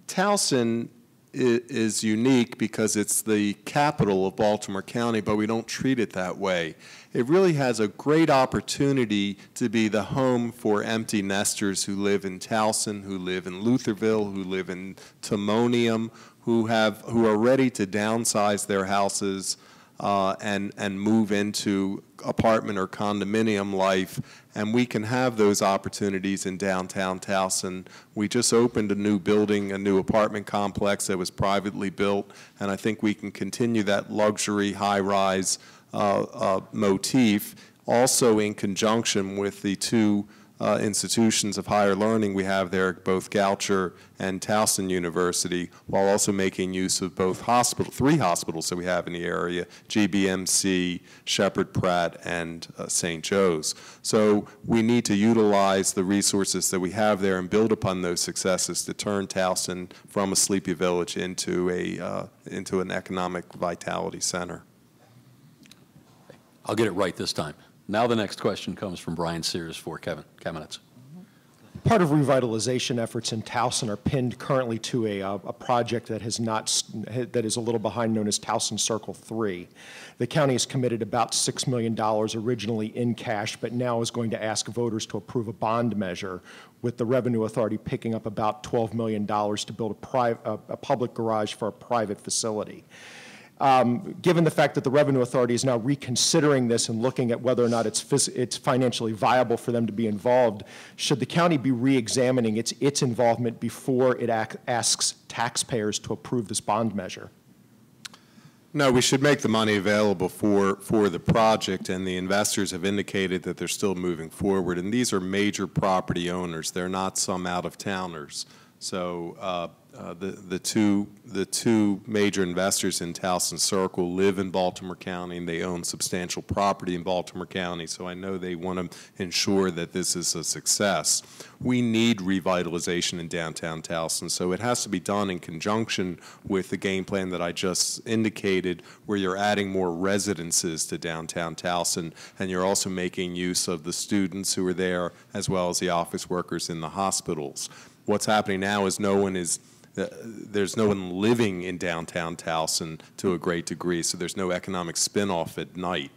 Towson is unique because it's the capital of Baltimore County, but we don't treat it that way. It really has a great opportunity to be the home for empty nesters who live in Towson, who live in Lutherville, who live in Timonium, who are ready to downsize their houses and move into apartment or condominium life, and we can have those opportunities in downtown Towson. We just opened a new building, a new apartment complex that was privately built, and I think we can continue that luxury high-rise motif, also in conjunction with the two institutions of higher learning we have there, both Goucher and Towson University, while also making use of both three hospitals that we have in the area, GBMC, Shepherd Pratt, and St. Joe's. So we need to utilize the resources that we have there and build upon those successes to turn Towson from a sleepy village into an economic vitality center. I'll get it right this time. Now the next question comes from Brian Sears for Kevin Kamenetz. Part of revitalization efforts in Towson are pinned currently to a project that is a little behind, known as Towson Circle 3. The county has committed about $6 million originally in cash, but now is going to ask voters to approve a bond measure, with the Revenue Authority picking up about $12 million to build a public garage for a private facility. Given the fact that the Revenue Authority is now reconsidering this and looking at whether or not it's financially viable for them to be involved, should the county be re-examining its involvement before it asks taxpayers to approve this bond measure? No, we should make the money available for the project, and the investors have indicated that they're still moving forward. And these are major property owners. They're not some out-of-towners. So the two major investors in Towson Circle live in Baltimore County, and they own substantial property in Baltimore County. So I know they want to ensure that this is a success. We need revitalization in downtown Towson, so it has to be done in conjunction with the game plan that I just indicated, where you're adding more residences to downtown Towson, and you're also making use of the students who are there, as well as the office workers in the hospitals. What's happening now is there's no one living in downtown Towson to a great degree, so there's no economic spin-off at night.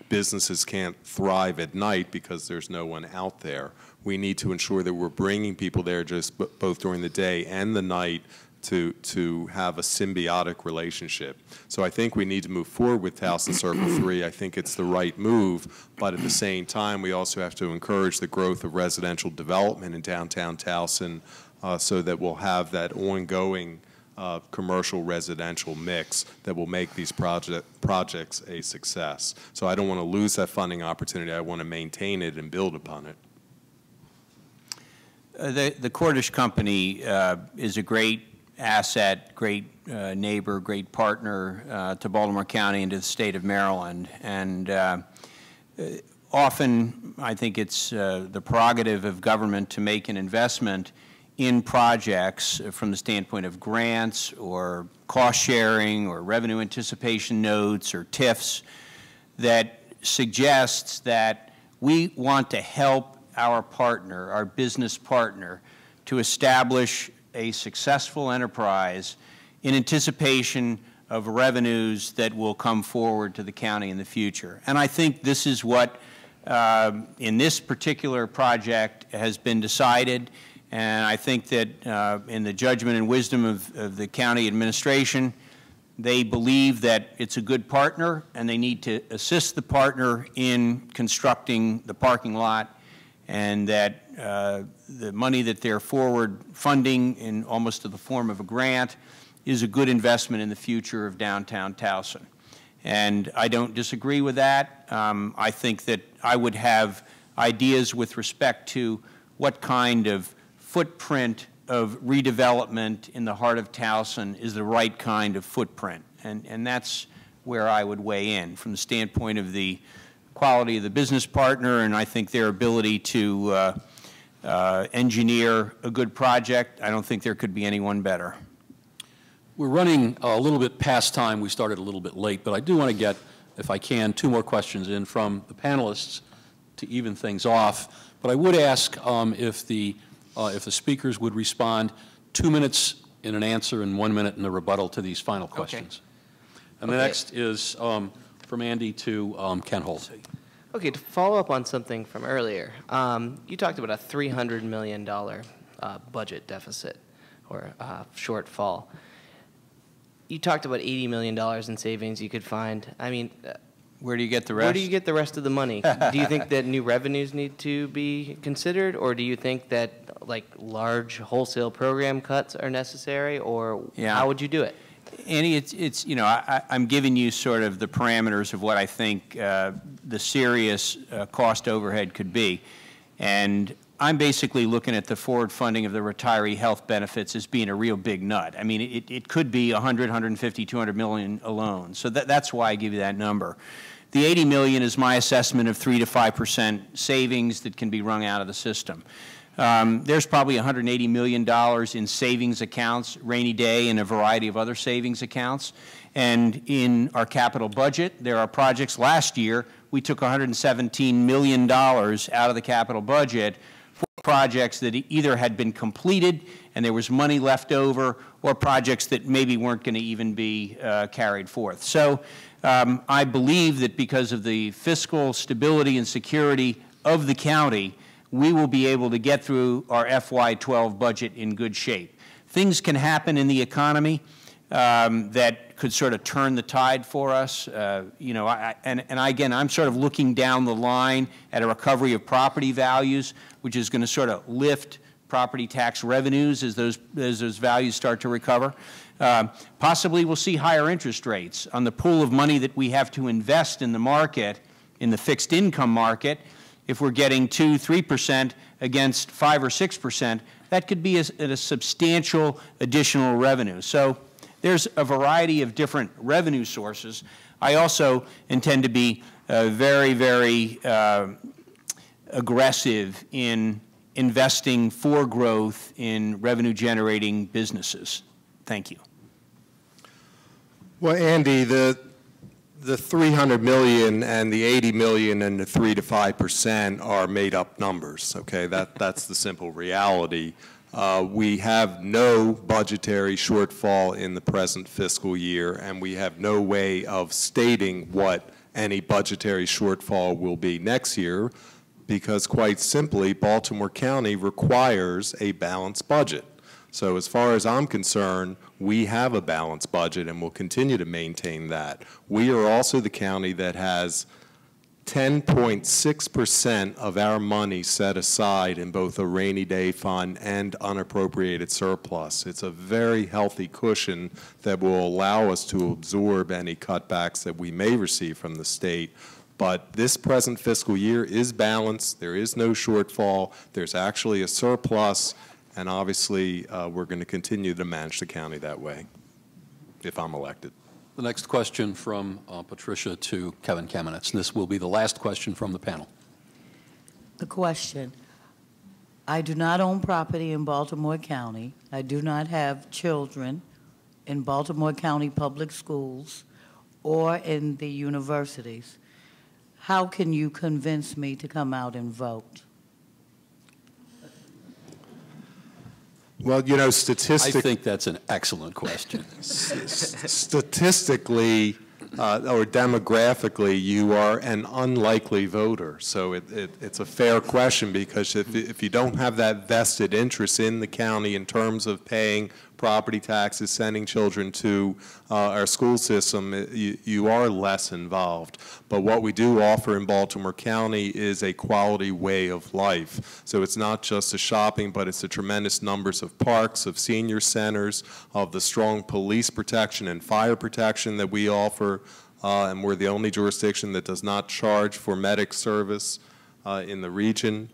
Businesses can't thrive at night because there's no one out there. We need to ensure that we're bringing people there just both during the day and the night to have a symbiotic relationship. So I think we need to move forward with Towson Circle 3. I think it's the right move, but at the same time, we also have to encourage the growth of residential development in downtown Towson so that we'll have that ongoing commercial residential mix that will make these projects a success. So I don't want to lose that funding opportunity. I want to maintain it and build upon it. The Cordish Company is a great asset, great neighbor, great partner to Baltimore County and to the state of Maryland. And often I think it's the prerogative of government to make an investment in projects from the standpoint of grants or cost sharing or revenue anticipation notes or TIFs that suggests that we want to help our partner, our business partner, to establish a successful enterprise in anticipation of revenues that will come forward to the county in the future. And I think this is what in this particular project has been decided, and I think that in the judgment and wisdom of the county administration, they believe that it's a good partner and they need to assist the partner in constructing the parking lot, and that the money that they're forward funding in almost to the form of a grant is a good investment in the future of downtown Towson. And I don't disagree with that. I think that I would have ideas with respect to what kind of footprint of redevelopment in the heart of Towson is the right kind of footprint. And that's where I would weigh in from the standpoint of the quality of the business partner, and I think their ability to engineer a good project. I don't think there could be anyone better. We're running a little bit past time. We started a little bit late, but I do want to get, if I can, 2 more questions in from the panelists to even things off. But I would ask if the speakers would respond 2 minutes in an answer and 1 minute in a rebuttal to these final questions. Okay. And the next is from Andy to Ken Holt. Okay, to follow up on something from earlier, you talked about a $300 million budget deficit or shortfall. You talked about $80 million in savings you could find. I mean, where do you get the rest? Where do you get the rest of the money? Do you think that new revenues need to be considered, or do you think that like large wholesale program cuts are necessary, or how would you do it? Andy, it's you know, I'm giving you sort of the parameters of what I think the serious cost overhead could be, and I'm basically looking at the forward funding of the retiree health benefits as being a real big nut. I mean, it could be 100, 150, 200 million alone. So that's why I give you that number. The 80 million is my assessment of 3 to 5% savings that can be wrung out of the system. There's probably $180 million in savings accounts, rainy day, and a variety of other savings accounts. And in our capital budget, there are projects. Last year, we took $117 million out of the capital budget for projects that either had been completed and there was money left over, or projects that maybe weren't going to even be carried forth. So I believe that because of the fiscal stability and security of the county, we will be able to get through our FY12 budget in good shape. Things can happen in the economy that could sort of turn the tide for us. You know, again, I'm sort of looking down the line at a recovery of property values, which is going to sort of lift property tax revenues as those values start to recover. Possibly we'll see higher interest rates on the pool of money that we have to invest in the market, in the fixed income market. If we're getting 2, 3% against 5 or 6%, that could be a substantial additional revenue. So there's a variety of different revenue sources. I also intend to be very, very aggressive in investing for growth in revenue-generating businesses. Thank you. Well, Andy, the 300 million and the 80 million and the 3 to 5% are made-up numbers. Okay, that's the simple reality. We have no budgetary shortfall in the present fiscal year, and we have no way of stating what any budgetary shortfall will be next year, because quite simply, Baltimore County requires a balanced budget. So as far as I'm concerned, we have a balanced budget and will continue to maintain that. We are also the county that has 10.6% of our money set aside in both a rainy day fund and unappropriated surplus. It's a very healthy cushion that will allow us to absorb any cutbacks that we may receive from the state. But this present fiscal year is balanced. There is no shortfall. There's actually a surplus. And obviously, we're going to continue to manage the county that way, if I'm elected. The next question from Patricia to Kevin Kamenetz. This will be the last question from the panel. The question: I do not own property in Baltimore County. I do not have children in Baltimore County public schools or in the universities. How can you convince me to come out and vote? Well, you know, statistically, I think that's an excellent question. Statistically, or demographically, you are an unlikely voter. So it's a fair question, because if you don't have that vested interest in the county in terms of paying property taxes, sending children to our school system, you are less involved. But what we do offer in Baltimore County is a quality way of life. So it's not just the shopping, but it's the tremendous numbers of parks, of senior centers, of the strong police protection and fire protection that we offer, and we're the only jurisdiction that does not charge for medic service in the region.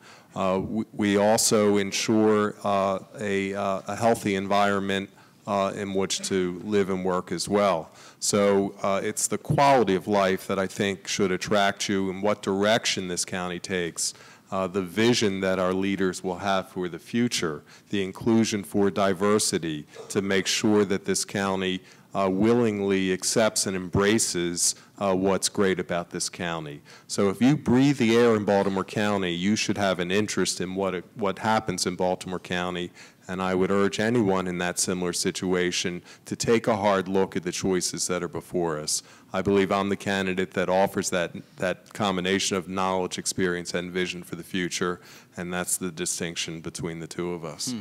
We also ensure a healthy environment in which to live and work as well. So it's the quality of life that I think should attract you, and what direction this county takes, the vision that our leaders will have for the future, the inclusion for diversity, to make sure that this county willingly accepts and embraces what's great about this county. So if you breathe the air in Baltimore County, you should have an interest in what happens in Baltimore County, and I would urge anyone in that similar situation to take a hard look at the choices that are before us. I believe I'm the candidate that offers that combination of knowledge, experience, and vision for the future, and that's the distinction between the two of us.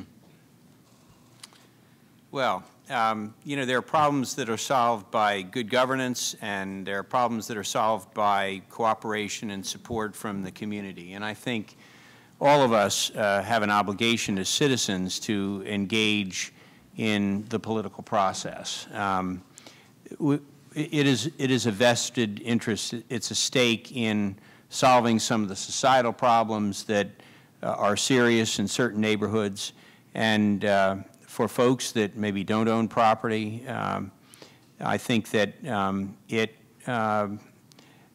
Well, you know, there are problems that are solved by good governance, and there are problems that are solved by cooperation and support from the community. And I think all of us have an obligation as citizens to engage in the political process. It is a vested interest. It's a stake in solving some of the societal problems that are serious in certain neighborhoods. And for folks that maybe don't own property, I think that it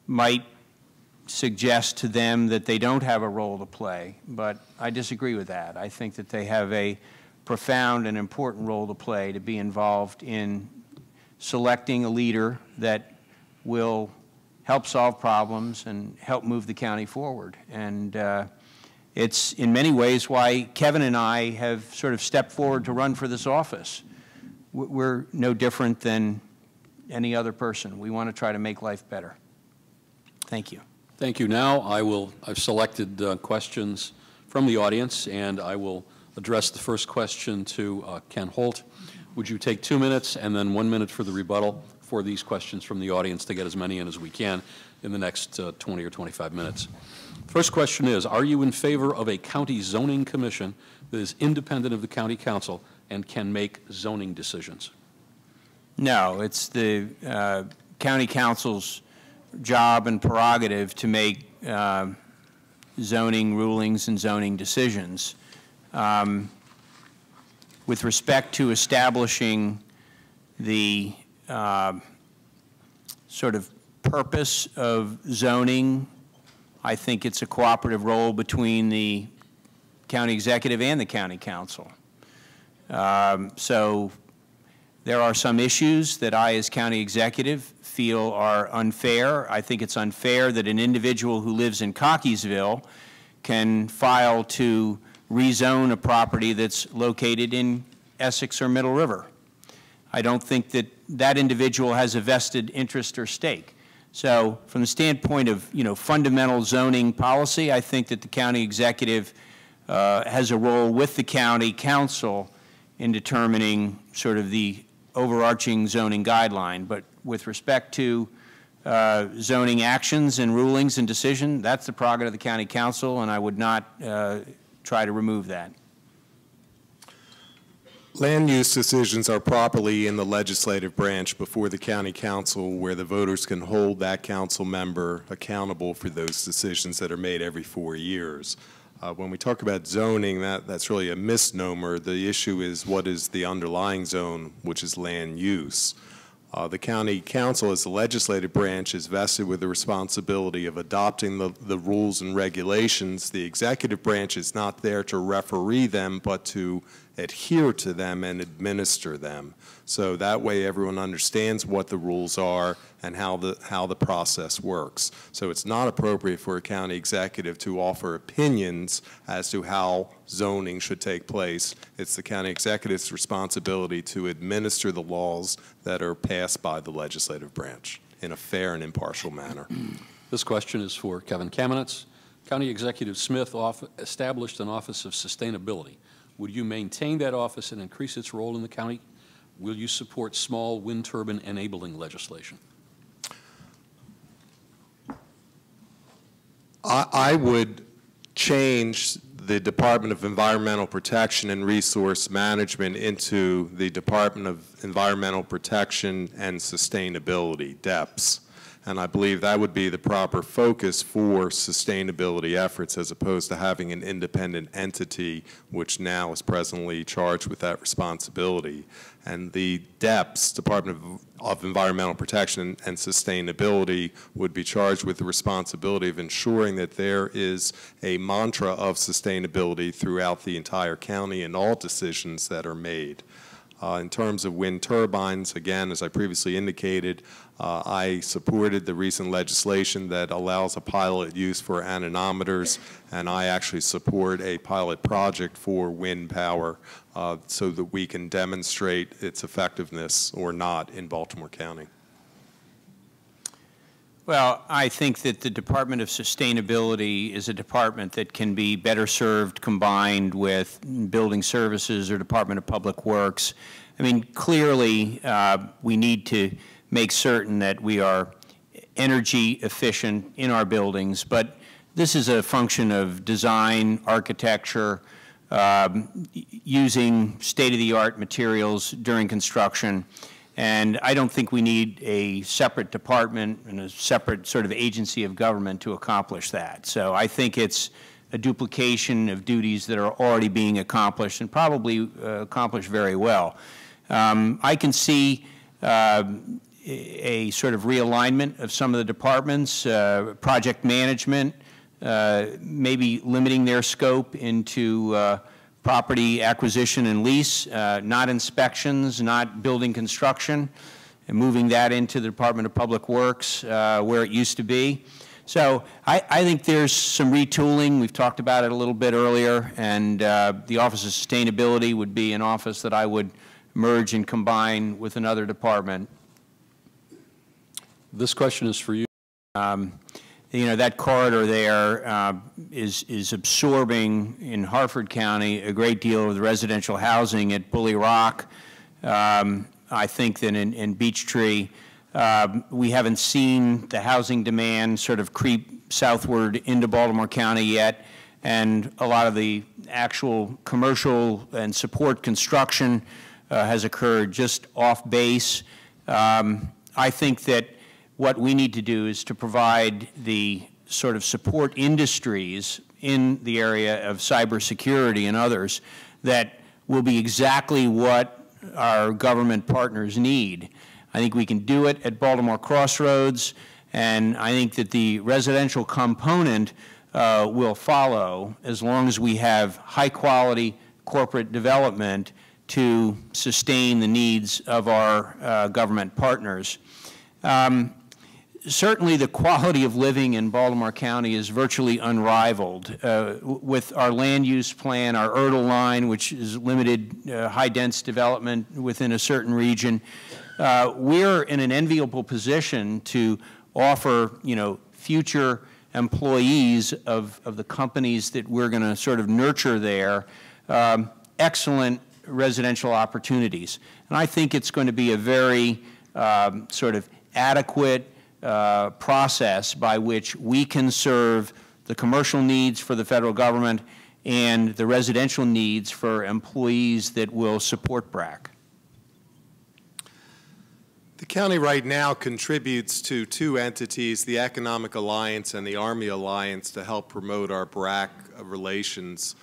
might suggest to them that they don't have a role to play, but I disagree with that. I think that they have a profound and important role to play, to be involved in selecting a leader that will help solve problems and help move the county forward. And it's in many ways why Kevin and I have sort of stepped forward to run for this office. We're no different than any other person. We want to try to make life better. Thank you. Thank you. Now I've selected questions from the audience, and I will address the first question to Ken Holt. Would you take 2 minutes and then 1 minute for the rebuttal for these questions from the audience, to get as many in as we can in the next 20 or 25 minutes? First question is, are you in favor of a county zoning commission that is independent of the county council and can make zoning decisions? No, it's the county council's job and prerogative to make zoning rulings and zoning decisions. With respect to establishing the sort of purpose of zoning, I think it's a cooperative role between the county executive and the county council. So there are some issues that I, as county executive, feel are unfair. I think it's unfair that an individual who lives in Cockeysville can file to rezone a property that's located in Essex or Middle River. I don't think that that individual has a vested interest or stake. So from the standpoint of, you know, fundamental zoning policy, I think that the county executive has a role with the county council in determining sort of the overarching zoning guideline. But with respect to zoning actions and rulings and decision, that's the prerogative of the county council, and I would not try to remove that. Land use decisions are properly in the legislative branch before the county council, where the voters can hold that council member accountable for those decisions that are made every 4 years. When we talk about zoning, that's really a misnomer. The issue is, what is the underlying zone, which is land use. The county council, as the legislative branch, is vested with the responsibility of adopting the rules and regulations. The executive branch is not there to referee them, but to adhere to them and administer them. So that way everyone understands what the rules are and how the process works. So it's not appropriate for a county executive to offer opinions as to how zoning should take place. It's the county executive's responsibility to administer the laws that are passed by the legislative branch. in a fair and impartial manner. This question is for Kevin Kamenetz. County Executive Smith established an Office of Sustainability. Would you maintain that office and increase its role in the county? Will you support small wind turbine enabling legislation? I would change the Department of Environmental Protection and Resource Management into the Department of Environmental Protection and Sustainability, DEPS. And I believe that would be the proper focus for sustainability efforts, as opposed to having an independent entity which now is presently charged with that responsibility. And the DEPS, Department of Environmental Protection and Sustainability, would be charged with the responsibility of ensuring that there is a mantra of sustainability throughout the entire county in all decisions that are made. In terms of wind turbines, again, as I previously indicated, I supported the recent legislation that allows a pilot use for anemometers, and I actually support a pilot project for wind power so that we can demonstrate its effectiveness or not in Baltimore County. Well, I think that the Department of Sustainability is a department that can be better served combined with Building Services or Department of Public Works. I mean, clearly, we need to make certain that we are energy efficient in our buildings, but this is a function of design, architecture, using state-of-the-art materials during construction. And I don't think we need a separate department and a separate sort of agency of government to accomplish that. So I think it's a duplication of duties that are already being accomplished and probably accomplished very well. I can see a sort of realignment of some of the departments, project management, maybe limiting their scope into property acquisition and lease, not inspections, not building construction, and moving that into the Department of Public Works where it used to be. So I think there's some retooling. We've talked about it a little bit earlier, and the Office of Sustainability would be an office that I would merge and combine with another department. This question is for you. You know, that corridor there is absorbing in Harford County a great deal of the residential housing at Bully Rock. I think that in Beechtree, we haven't seen the housing demand sort of creep southward into Baltimore County yet, and a lot of the actual commercial and support construction has occurred just off base. I think that what we need to do is to provide the sort of support industries in the area of cybersecurity and others that will be exactly what our government partners need. I think we can do it at Baltimore Crossroads, and I think that the residential component will follow as long as we have high-quality corporate development to sustain the needs of our government partners. Certainly the quality of living in Baltimore County is virtually unrivaled. With our land use plan, our Erdl line, which is limited high-dense development within a certain region, we're in an enviable position to offer, you know, future employees of the companies that we're going to sort of nurture there excellent residential opportunities. And I think it's going to be a very sort of adequate process by which we can serve the commercial needs for the federal government and the residential needs for employees that will support BRAC. The county right now contributes to two entities, the Economic Alliance and the Army Alliance, to help promote our BRAC relations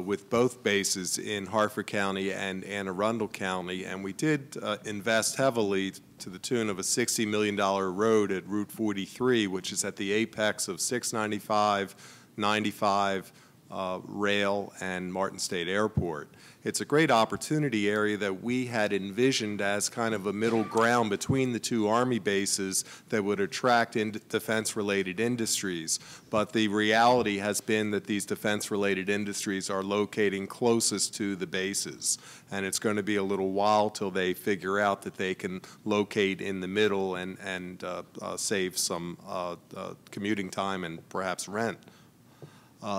with both bases in Harford County and Anne Arundel County. And we did invest heavily to the tune of a $60 million road at Route 43, which is at the apex of 695, 95, rail and Martin State Airport. It's a great opportunity area that we had envisioned as kind of a middle ground between the two Army bases that would attract defense-related industries. But the reality has been that these defense-related industries are locating closest to the bases. And it's going to be a little while till they figure out that they can locate in the middle and save some commuting time and perhaps rent.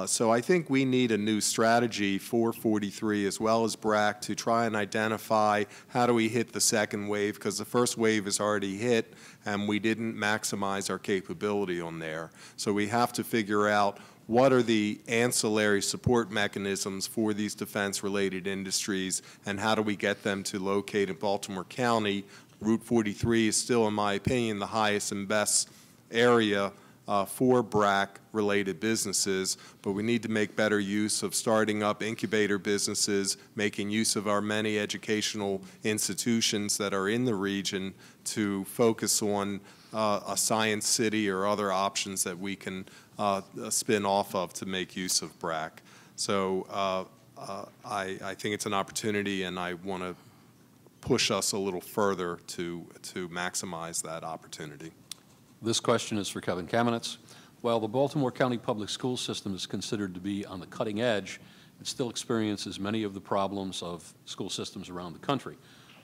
So I think we need a new strategy for 43 as well as BRAC to try and identify how do we hit the second wave, because the first wave is already hit and we didn't maximize our capability on there. So we have to figure out what are the ancillary support mechanisms for these defense-related industries and how do we get them to locate in Baltimore County. Route 43 is still, in my opinion, the highest and best area for BRAC-related businesses, but we need to make better use of starting up incubator businesses, making use of our many educational institutions that are in the region to focus on a science city or other options that we can spin off of to make use of BRAC. So I think it's an opportunity, and I want to push us a little further to maximize that opportunity. This question is for Kevin Kamenetz. While the Baltimore County Public School System is considered to be on the cutting edge, it still experiences many of the problems of school systems around the country.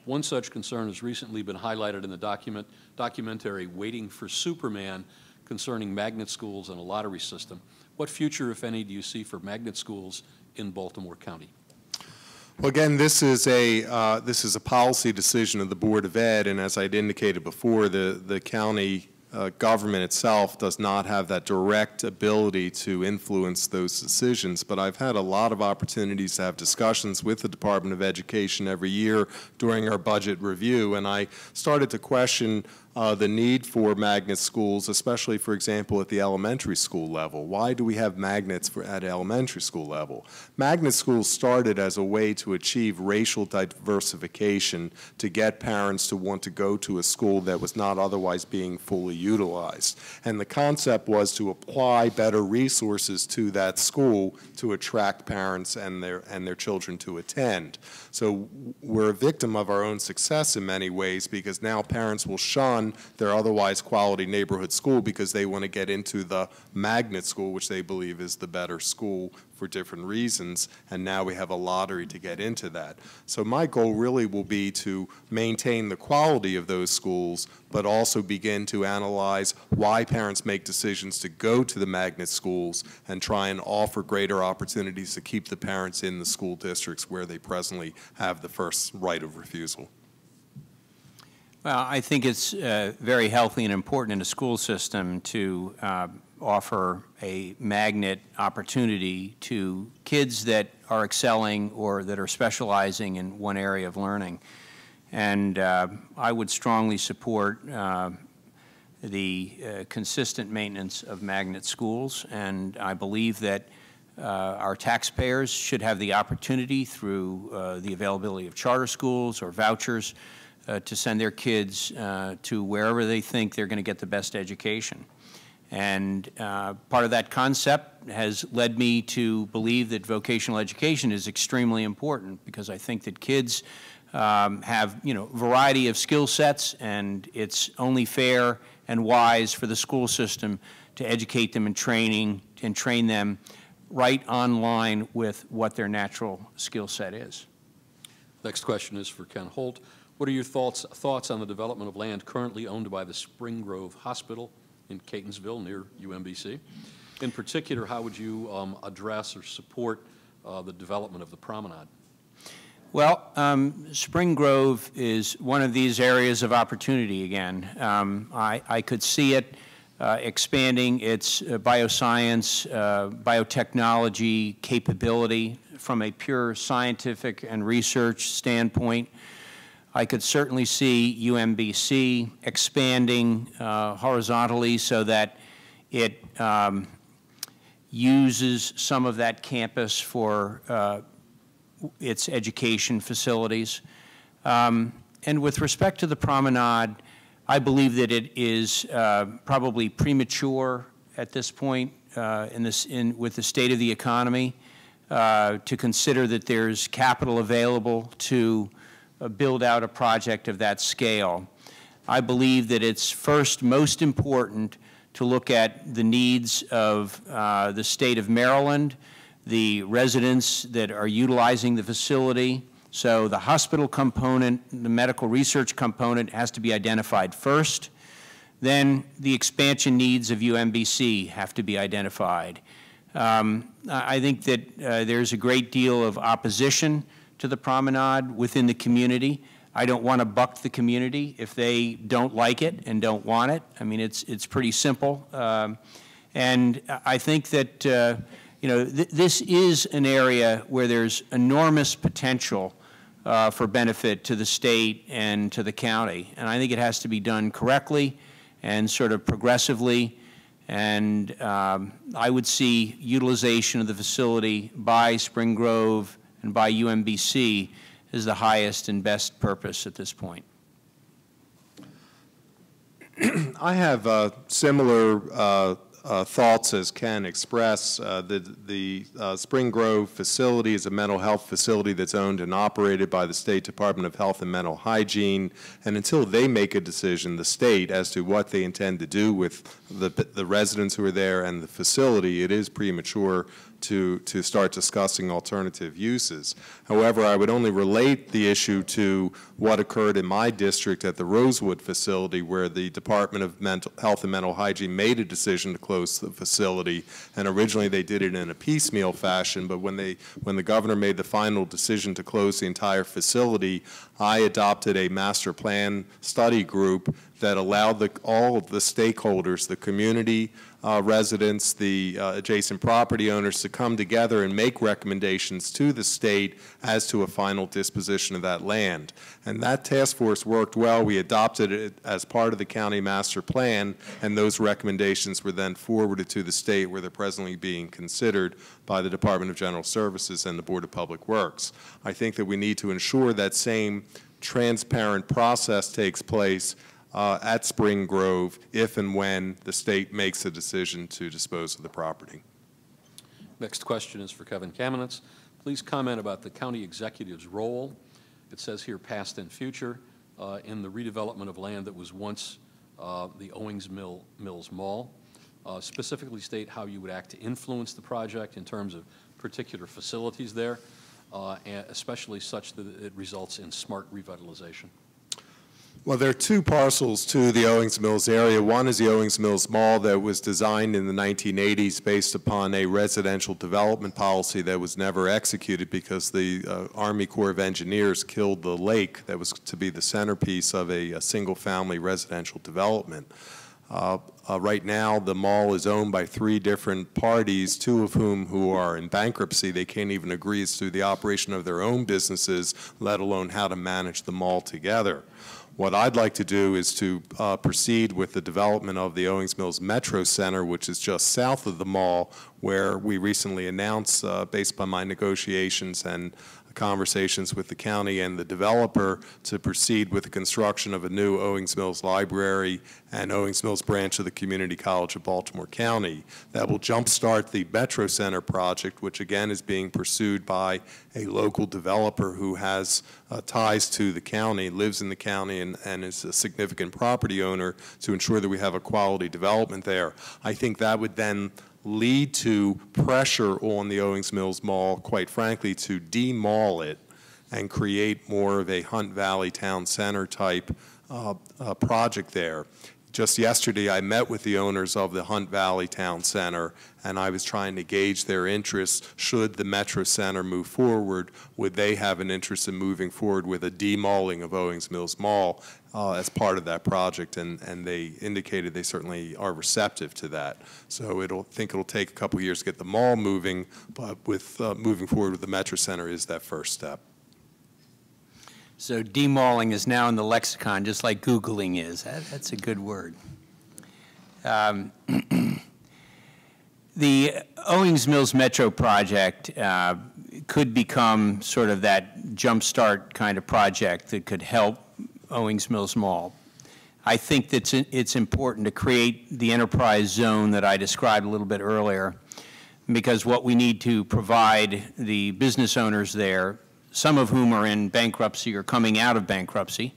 One such concern has recently been highlighted in the documentary Waiting for Superman concerning magnet schools and a lottery system. What future, if any, do you see for magnet schools in Baltimore County? Well, again, this is a policy decision of the Board of Ed, and as I'd indicated before, the county government itself does not have that direct ability to influence those decisions, but I've had a lot of opportunities to have discussions with the Department of Education every year during our budget review, and I started to question the need for magnet schools, especially, for example, at the elementary school level. Why do we have magnets at elementary school level? Magnet schools started as a way to achieve racial diversification, to get parents to want to go to a school that was not otherwise being fully utilized. And the concept was to apply better resources to that school to attract parents and their children to attend. So we're a victim of our own success in many ways, because now parents will shun their otherwise quality neighborhood school because they want to get into the magnet school, which they believe is the better school for different reasons, and now we have a lottery to get into that. So my goal really will be to maintain the quality of those schools, but also begin to analyze why parents make decisions to go to the magnet schools and try and offer greater opportunities to keep the parents in the school districts where they presently have the first right of refusal. Well, I think it's very healthy and important in a school system to offer a magnet opportunity to kids that are excelling or that are specializing in one area of learning. And I would strongly support the consistent maintenance of magnet schools, and I believe that our taxpayers should have the opportunity through the availability of charter schools or vouchers to send their kids to wherever they think they're going to get the best education. And part of that concept has led me to believe that vocational education is extremely important, because I think that kids have, variety of skill sets, and it's only fair and wise for the school system to educate them and train them right on line with what their natural skill set is. Next question is for Ken Holt. What are your thoughts on the development of land currently owned by the Spring Grove Hospital in Catonsville near UMBC? In particular, how would you address or support the development of the promenade? Well, Spring Grove is one of these areas of opportunity again. I could see it expanding its bioscience, biotechnology capability from a pure scientific and research standpoint. I could certainly see UMBC expanding horizontally so that it uses some of that campus for its education facilities. And with respect to the promenade, I believe that it is probably premature at this point with the state of the economy to consider that there's capital available to build out a project of that scale. I believe that it's first most important to look at the needs of the state of Maryland, the residents that are utilizing the facility. So the hospital component, the medical research component has to be identified first. Then the expansion needs of UMBC have to be identified. I think that there's a great deal of opposition to the promenade within the community. I don't want to buck the community if they don't like it and don't want it. I mean, it's pretty simple. And I think that this is an area where there's enormous potential for benefit to the state and to the county. And I think it has to be done correctly and sort of progressively. And I would see utilization of the facility by Spring Grove and by UMBC as the highest and best purpose at this point. I have similar thoughts as Ken expressed. The Spring Grove facility is a mental health facility that's owned and operated by the State Department of Health and Mental Hygiene, and until they make a decision, the state, as to what they intend to do with the residents who are there and the facility, it is premature to start discussing alternative uses. However, I would only relate the issue to what occurred in my district at the Rosewood facility, where the Department of Health and Mental Hygiene made a decision to close the facility, and originally they did it in a piecemeal fashion, but when the governor made the final decision to close the entire facility, I adopted a master plan study group that allowed all of the stakeholders, the community, residents, the adjacent property owners, to come together and make recommendations to the state as to a final disposition of that land. And that task force worked well. We adopted it as part of the county master plan, and those recommendations were then forwarded to the state, where they're presently being considered by the Department of General Services and the Board of Public Works. I think that we need to ensure that same transparent process takes place at Spring Grove if and when the state makes a decision to dispose of the property. Next question is for Kevin Kamenetz. Please comment about the county executive's role. It says here past and future in the redevelopment of land that was once the Owings Mills Mall. Specifically state how you would act to influence the project in terms of particular facilities there, and especially such that it results in smart revitalization. Well, there are two parcels to the Owings Mills area. One is the Owings Mills Mall that was designed in the 1980s based upon a residential development policy that was never executed because the Army Corps of Engineers killed the lake that was to be the centerpiece of a single-family residential development. Right now, the mall is owned by 3 different parties, 2 of whom are in bankruptcy. They can't even agree as to the operation of their own businesses, let alone how to manage the mall together. What I'd like to do is to proceed with the development of the Owings Mills Metro Center, which is just south of the mall, where we recently announced, based upon my negotiations and conversations with the county and the developer, to proceed with the construction of a new Owings Mills Library and Owings Mills branch of the Community College of Baltimore County. That will jumpstart the Metro Center project, which again is being pursued by a local developer who has ties to the county, lives in the county, and is a significant property owner, to ensure that we have a quality development there. I think that would then lead to pressure on the Owings Mills Mall, quite frankly, to de-mall it and create more of a Hunt Valley Town Center type project there. Just yesterday, I met with the owners of the Hunt Valley Town Center, and I was trying to gauge their interest. Should the Metro Center move forward, would they have an interest in moving forward with a demalling of Owings Mills Mall as part of that project? And they indicated they certainly are receptive to that. So I think it'll take a couple years to get the mall moving, but with moving forward with the Metro Center is that first step. So demalling is now in the lexicon, just like Googling is. That's a good word. The Owings Mills Metro project could become sort of that jumpstart kind of project that could help Owings Mills Mall. I think that it's important to create the enterprise zone that I described a little bit earlier, because what we need to provide the business owners there, some of whom are in bankruptcy or coming out of bankruptcy,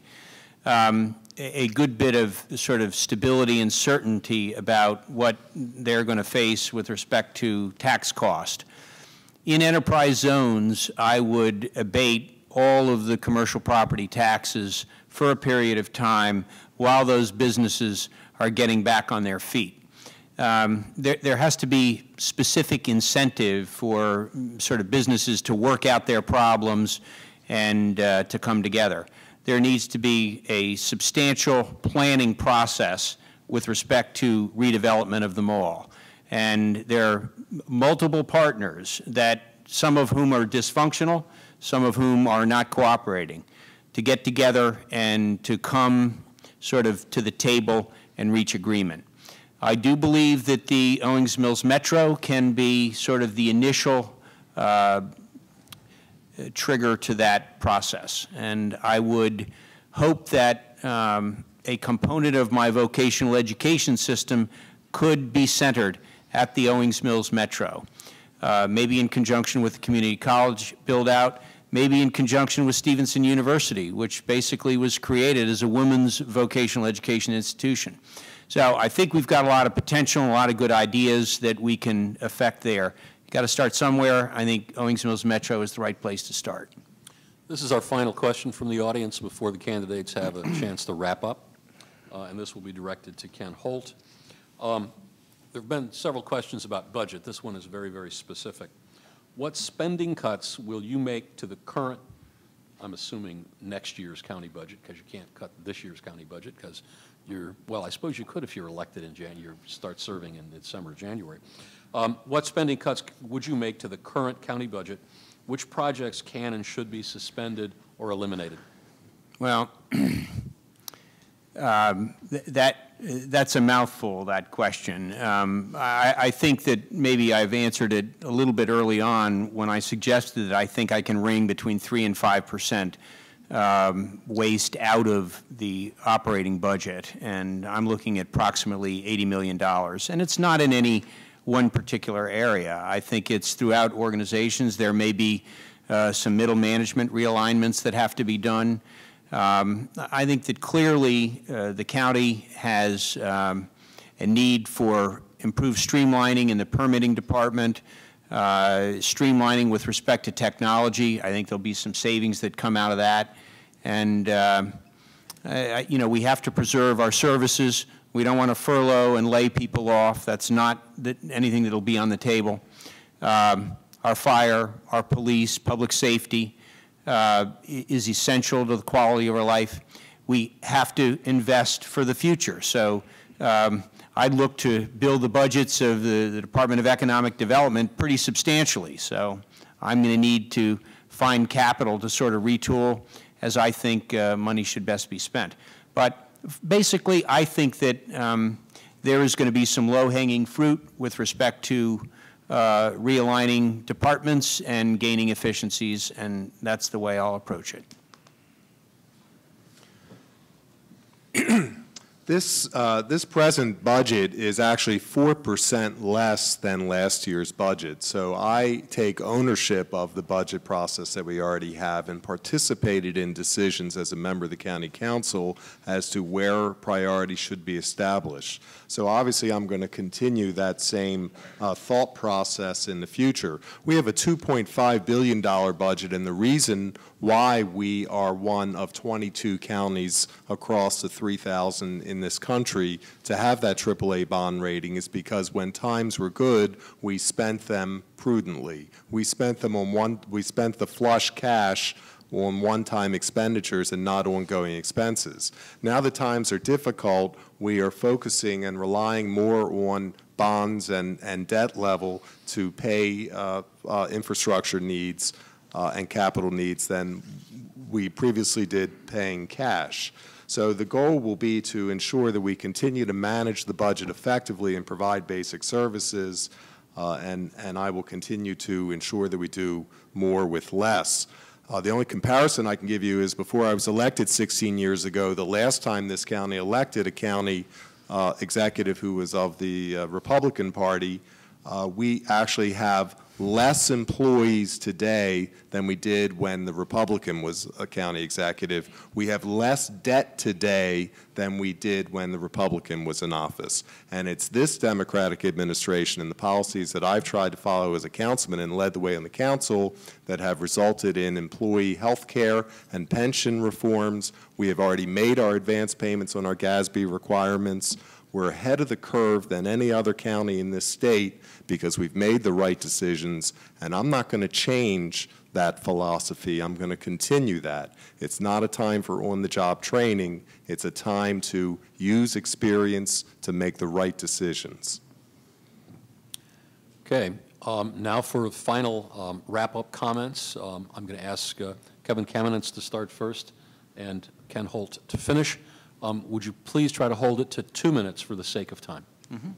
a good bit of sort of stability and certainty about what they're going to face with respect to tax cost. In enterprise zones, I would abate all of the commercial property taxes for a period of time while those businesses are getting back on their feet. There has to be specific incentive for sort of businesses to work out their problems and to come together. There needs to be a substantial planning process with respect to redevelopment of the mall. And there are multiple partners, that some of whom are dysfunctional, some of whom are not cooperating, to get together and to come sort of to the table and reach agreement. I do believe that the Owings Mills Metro can be sort of the initial trigger to that process. And I would hope that a component of my vocational education system could be centered at the Owings Mills Metro, maybe in conjunction with the community college build-out, maybe in conjunction with Stevenson University, which basically was created as a women's vocational education institution. So I think we've got a lot of potential and a lot of good ideas that we can affect there. You've got to start somewhere. I think Owings Mills Metro is the right place to start. This is our final question from the audience before the candidates have a chance to wrap up, and this will be directed to Ken Holt. There have been several questions about budget. This one is very, very specific. What spending cuts will you make to the current, I'm assuming next year's county budget, because you can't cut this year's county budget because you're, well, I suppose you could if you're elected in January, start serving in December, January. What spending cuts would you make to the current county budget? Which projects can and should be suspended or eliminated? Well, that's a mouthful, that question. I think that maybe I've answered it a little bit early on when I suggested that I think I can wring between 3 and 5% waste out of the operating budget, and I'm looking at approximately $80 million. And it's not in any one particular area. I think it's throughout organizations. There may be some middle management realignments that have to be done. I think that clearly the county has a need for improved streamlining in the permitting department, streamlining with respect to technology. I think there'll be some savings that come out of that. And, you know, we have to preserve our services. We don't want to furlough and lay people off. That's not anything that'll be on the table. Our fire, our police, public safety is essential to the quality of our life. We have to invest for the future. So I'd look to build the budgets of the Department of Economic Development pretty substantially. So I'm going to need to find capital to sort of retool as I think money should best be spent. But basically, I think that there is going to be some low-hanging fruit with respect to realigning departments and gaining efficiencies, and that's the way I'll approach it. This present budget is actually 4% less than last year's budget. So I take ownership of the budget process that we already have and participated in decisions as a member of the County Council as to where priorities should be established. So obviously I'm going to continue that same thought process in the future. We have a $2.5 billion budget, and the reason why we are one of 22 counties across the 3,000 in this country to have that AAA bond rating is because when times were good, we spent them prudently. We spent them on we spent the flush cash on one-time expenditures and not ongoing expenses. Now the times are difficult, we are focusing and relying more on bonds and debt level to pay infrastructure needs and capital needs than we previously did paying cash. So the goal will be to ensure that we continue to manage the budget effectively and provide basic services, and I will continue to ensure that we do more with less. The only comparison I can give you is before I was elected 16 years ago, the last time this county elected a county executive who was of the Republican Party, we actually have less employees today than we did when the Republican was a county executive. We have less debt today than we did when the Republican was in office. And it's this Democratic administration and the policies that I've tried to follow as a councilman and led the way on the council that have resulted in employee health care and pension reforms. We have already made our advance payments on our GASB requirements. We're ahead of the curve than any other county in this state because we've made the right decisions, and I'm not going to change that philosophy. I'm going to continue that. It's not a time for on-the-job training. It's a time to use experience to make the right decisions. Okay. Now for final wrap-up comments. I'm going to ask Kevin Kamenetz to start first and Ken Holt to finish. Would you please try to hold it to 2 minutes for the sake of time? Mm-hmm.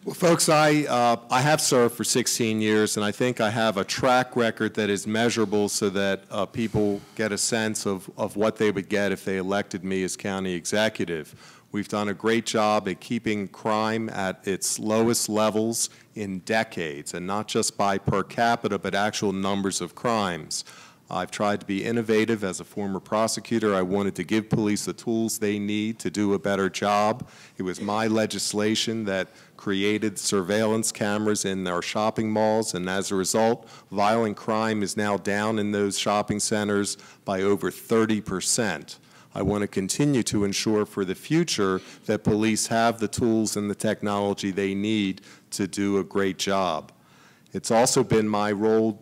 Well, folks, I have served for 16 years, and I think I have a track record that is measurable so that people get a sense of what they would get if they elected me as county executive. We've done a great job at keeping crime at its lowest levels in decades, and not just by per capita, but actual numbers of crimes. I've tried to be innovative. As a former prosecutor, I wanted to give police the tools they need to do a better job. It was my legislation that created surveillance cameras in our shopping malls, and as a result, violent crime is now down in those shopping centers by over 30%. I want to continue to ensure for the future that police have the tools and the technology they need to do a great job. It's also been my role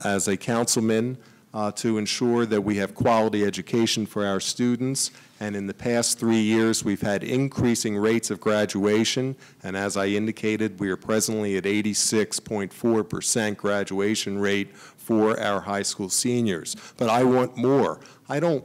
as a councilman to ensure that we have quality education for our students. And in the past 3 years, we've had increasing rates of graduation. And as I indicated, we are presently at 86.4% graduation rate for our high school seniors. But I want more. I don't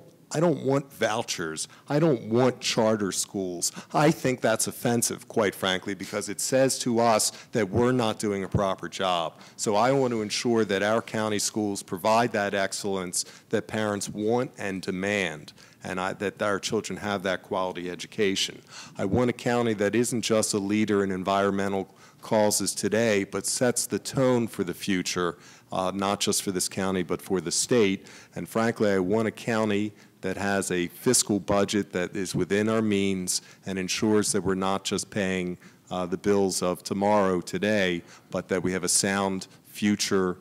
want vouchers. I don't want charter schools. I think that's offensive, quite frankly, because it says to us that we're not doing a proper job. So I want to ensure that our county schools provide that excellence that parents want and demand, and that our children have that quality education. I want a county that isn't just a leader in environmental causes today, but sets the tone for the future, not just for this county, but for the state. And frankly, I want a county that has a fiscal budget that is within our means and ensures that we're not just paying the bills of tomorrow, today, but that we have a sound future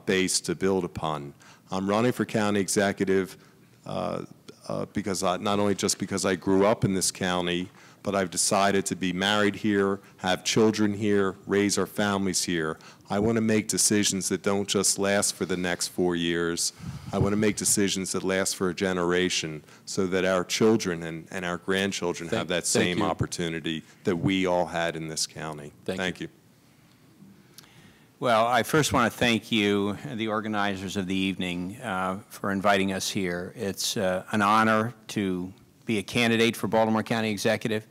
base to build upon. I'm running for county executive because not only just because I grew up in this county, but I've decided to be married here, have children here, raise our families here. I want to make decisions that don't just last for the next 4 years. I want to make decisions that last for a generation so that our children and our grandchildren have that same opportunity that we all had in this county. Thank you. Well, I first want to thank you, the organizers of the evening, for inviting us here. It's an honor to be a candidate for Baltimore County Executive.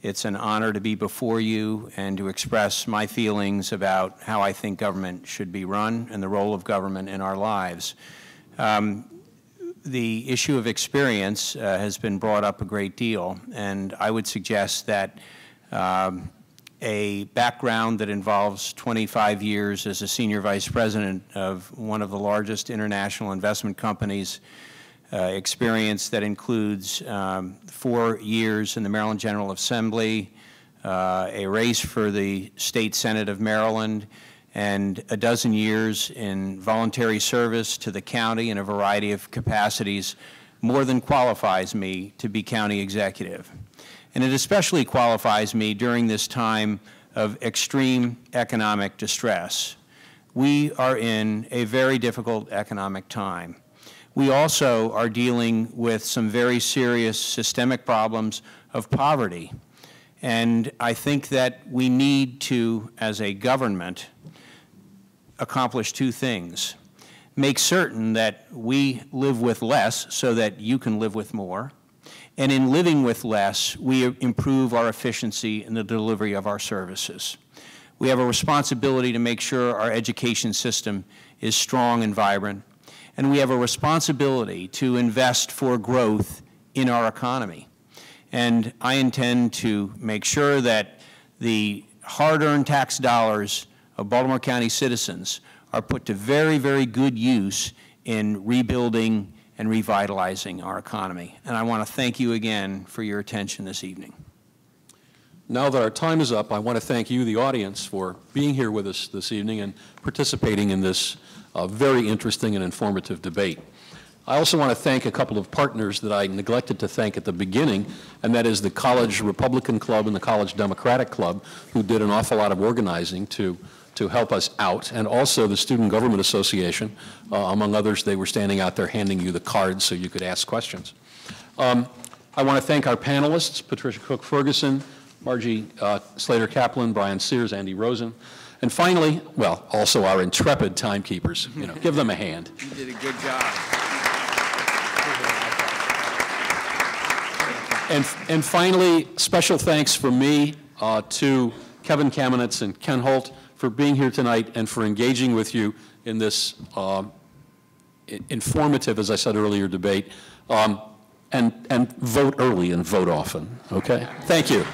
It's an honor to be before you and to express my feelings about how I think government should be run and the role of government in our lives. The issue of experience has been brought up a great deal, and I would suggest that a background that involves 25 years as a senior vice president of one of the largest international investment companies, experience that includes 4 years in the Maryland General Assembly, a race for the State Senate of Maryland, and a dozen years in voluntary service to the county in a variety of capacities more than qualifies me to be county executive. And it especially qualifies me during this time of extreme economic distress. We are in a very difficult economic time. We also are dealing with some very serious systemic problems of poverty. And I think that we need to, as a government, accomplish 2 things. Make certain that we live with less so that you can live with more. And in living with less, we improve our efficiency in the delivery of our services. We have a responsibility to make sure our education system is strong and vibrant, and we have a responsibility to invest for growth in our economy. And I intend to make sure that the hard-earned tax dollars of Baltimore County citizens are put to very, very good use in rebuilding and revitalizing our economy. And I want to thank you again for your attention this evening. Now that our time is up, I want to thank you, the audience, for being here with us this evening and participating in this very interesting and informative debate. I also want to thank a couple of partners that I neglected to thank at the beginning, and that is the College Republican Club and the College Democratic Club, who did an awful lot of organizing to help us out, and also the Student Government Association. Among others, they were standing out there handing you the cards so you could ask questions. I want to thank our panelists, Patricia Cook-Ferguson, Margie Slater-Kaplan, Brian Sears, Andy Rosen, and finally, well, also our intrepid timekeepers. You know, give them a hand. You did a good job. And finally, special thanks from me to Kevin Kamenetz and Ken Holt for being here tonight and for engaging with you in this informative, as I said earlier, debate. And vote early and vote often, okay? Thank you.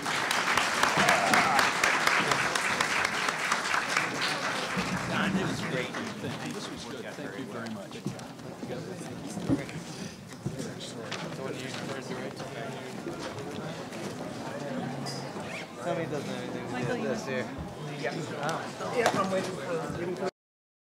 Tell me it doesn't have anything to do with this here. Yeah, I'm waiting for